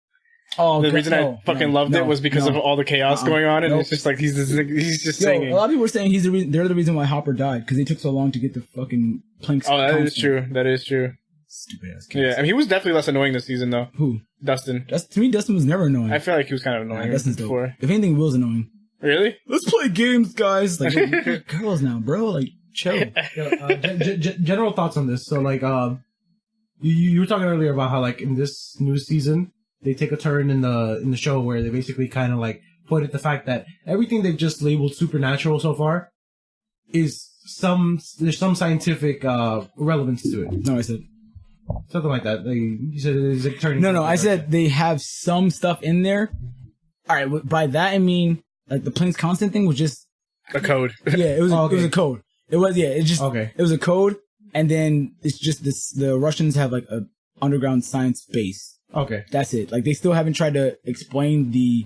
Oh, The God, reason I fucking loved it was because of all the chaos going on, and it's just like he's just singing. A lot of people were saying they're the reason why Hopper died, because they took so long to get the fucking planks. Oh, that is constant. true. That is true. Stupid ass kids. Yeah, I mean, he was definitely less annoying this season though. Who? Dustin. To me, Dustin was never annoying. I feel like he was kind of annoying Dustin's dope. before. If anything, Will's annoying. Really? Let's play games, guys. Like, we're girls now, bro. Like, chill. General thoughts on this. So, like, you were talking earlier about how, like, in this new season, they take a turn in the show where they basically kind of like put at the fact that everything they've just labeled supernatural so far is there's some scientific relevance to it. No, I said. Something like that. You said it's like turning. No, I said they have some stuff in there. All right, by that I mean like the Planck's constant thing was just A code. yeah, it was Oh, okay. it was a code. It was Okay. it was a code, and then it's just this. The Russians have like a underground science base. Okay. That's it. Like they still haven't tried to explain the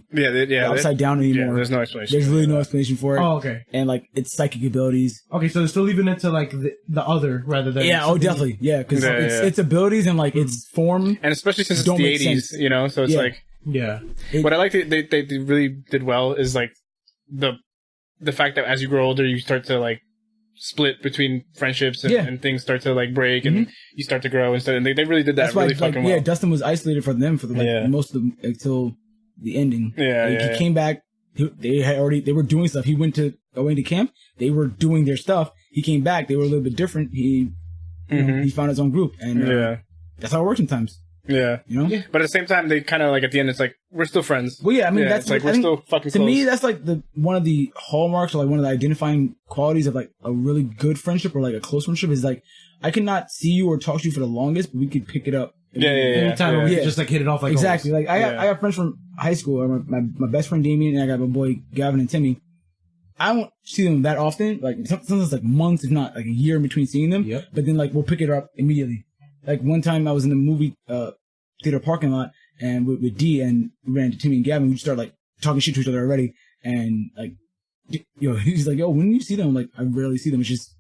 upside down anymore. Yeah, there's no explanation. There's really no explanation for it. Oh, okay. And like its psychic abilities. Okay, so they're still leaving it to like the other rather than Yeah, definitely. Yeah, because Yeah, its abilities and like its form. And especially since it's Don't the make 80s, sense. you know, so it's Yeah. like Yeah. what I like that they really did well is like the fact that as you grow older, you start to like split between friendships and, Yeah. and things start to like break and you start to grow and stuff. And they really did that That's why, really like, fucking well. yeah, Dustin was isolated from them for most of them until the ending. Yeah, Like, yeah, he came back. They were doing stuff. He went away to camp. They were doing their stuff. He came back. They were a little bit different. He found his own group, and that's how it works sometimes. Yeah. You know. Yeah. But at the same time, they kind of like at the end, it's like we're still friends. Well, yeah. I mean, that's it's like I we're think still fucking to close. me. That's like one of the hallmarks, or like one of the identifying qualities of like a really good friendship or like a close friendship is like I cannot see you or talk to you for the longest, but we could pick it up. Anytime yeah. we could just like hit it off like Exactly. always. Like I got friends from high school. My best friend Damien, and I got my boy Gavin and Timmy. I don't see them that often. Like sometimes like months, if not like a year in between seeing them. Yep. But then like we'll pick it up immediately. Like one time I was in the movie theater parking lot and with D, and we ran into Timmy and Gavin. We just started like talking shit to each other already, and like he's like, yo, when do you see them? I'm like, I rarely see them. It's just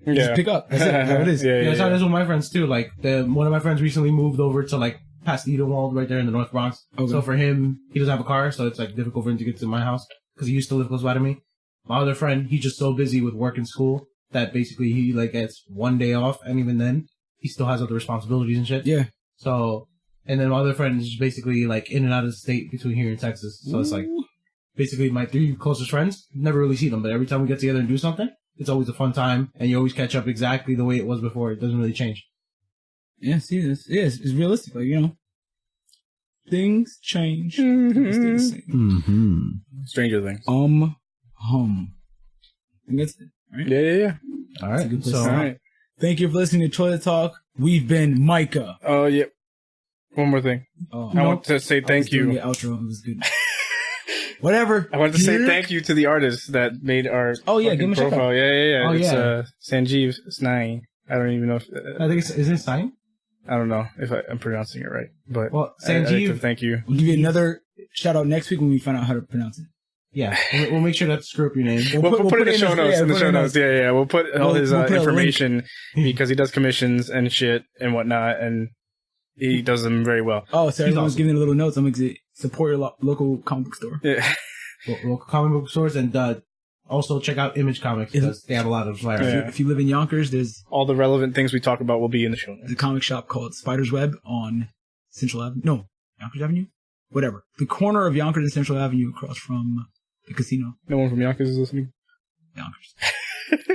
just pick up. That's it. That's how it is. Yeah, that's how it is with my friends too. Like one of my friends recently moved over to like past Edenwald right there in the North Bronx. Okay. So for him, he doesn't have a car, so it's like difficult for him to get to my house because he used to live close by to me. My other friend, he's just so busy with work and school that basically he like gets one day off, and even then he still has other responsibilities and shit. Yeah. So, and then my other friend is basically like in and out of the state between here and Texas. So it's like basically my 3 closest friends. Never really see them, but every time we get together and do something, it's always a fun time, and you always catch up exactly the way it was before. It doesn't really change. Yeah. See, it's realistic. Like, you know, things change. Stay the same. Stranger Things. I think that's it. Right? Yeah. All right. good place So, to All right. Thank you for listening to Toilet Talk. We've been Micah. Oh, yeah. One more thing. Oh, I want to say thank doing you. the outro. It was good. Whatever. I wanted to say thank you to the artist that made our Oh, yeah, fucking give him a shout profile. out. Yeah. Oh, It's yeah. Sanjeev Snai. I don't even know if... I think is it Stein? I don't know if I'm pronouncing it right, but Well, I'd like to Sanjeev, thank you. We'll give you another shout out next week when we find out how to pronounce it. yeah, we'll make sure not to screw up your name. We'll put it in the show notes. yeah, In the put it show in notes. Yeah. We'll put all his we'll put a link. information because he does commissions and shit and whatnot, and he does them very well. Oh, so everyone's awesome. giving a little notes. I'm going to support your local comic book store. Yeah. Local comic book stores, and also check out Image Comics because they have a lot of variety. Yeah. If you live in Yonkers, there's All the relevant things we talk about will be in the show notes. a comic shop called Spider's Web on Central Avenue. No, Yonkers Avenue? Whatever. The corner of Yonkers and Central Avenue across from the casino. No one from Yonkers is listening. Yonkers.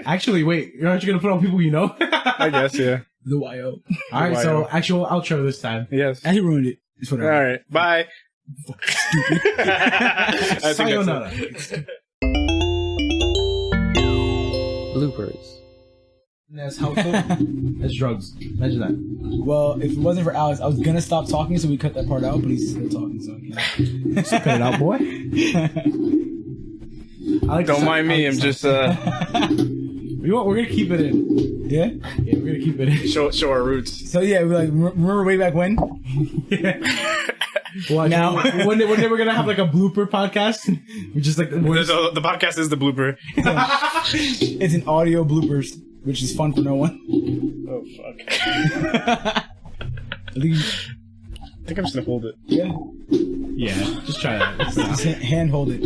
Actually, wait, aren't you gonna put on people you know? I guess, yeah. The YO. All right, Why so not? actual outro this time. Yes. And he ruined it. It's All whatever. right. Bye. Stupid. I think that's Sayonara. it. Bloopers. That's helpful. That's drugs. Imagine that. Well, if it wasn't for Alex, I was going to stop talking, so we cut that part out, but he's still talking, so I can't. Cut it out, boy. I like Don't mind me. I'm just You know what? We're gonna keep it in. Yeah? Yeah, we're gonna keep it in. show our roots. So yeah, we're like, remember way back when? Watch, Now- one day we're gonna have like a blooper podcast. We just like The podcast is the blooper. It's an audio bloopers, which is fun for no one. Oh fuck. I think I'm just gonna hold it. Yeah. yeah. Just try that. Just hand hold it.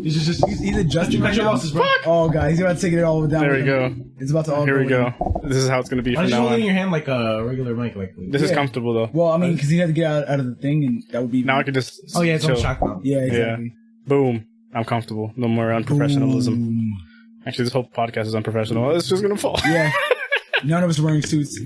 He's adjusting right Cut your now. losses, bro. Oh, God, he's about to take it all down. There with we him. go. It's about to all Here we in. go. This is how it's gonna be Why from don't you now hold it in on. your hand like a regular mic? Like This is Yeah. comfortable though. Well, I mean, because he had to get out of the thing, and that would be... Now I can just. oh yeah, it's on chill. shock now. Yeah, exactly. Boom. I'm comfortable. No more unprofessionalism. Boom. Actually, this whole podcast is unprofessional. It's just gonna fall. Yeah. None of us are wearing suits.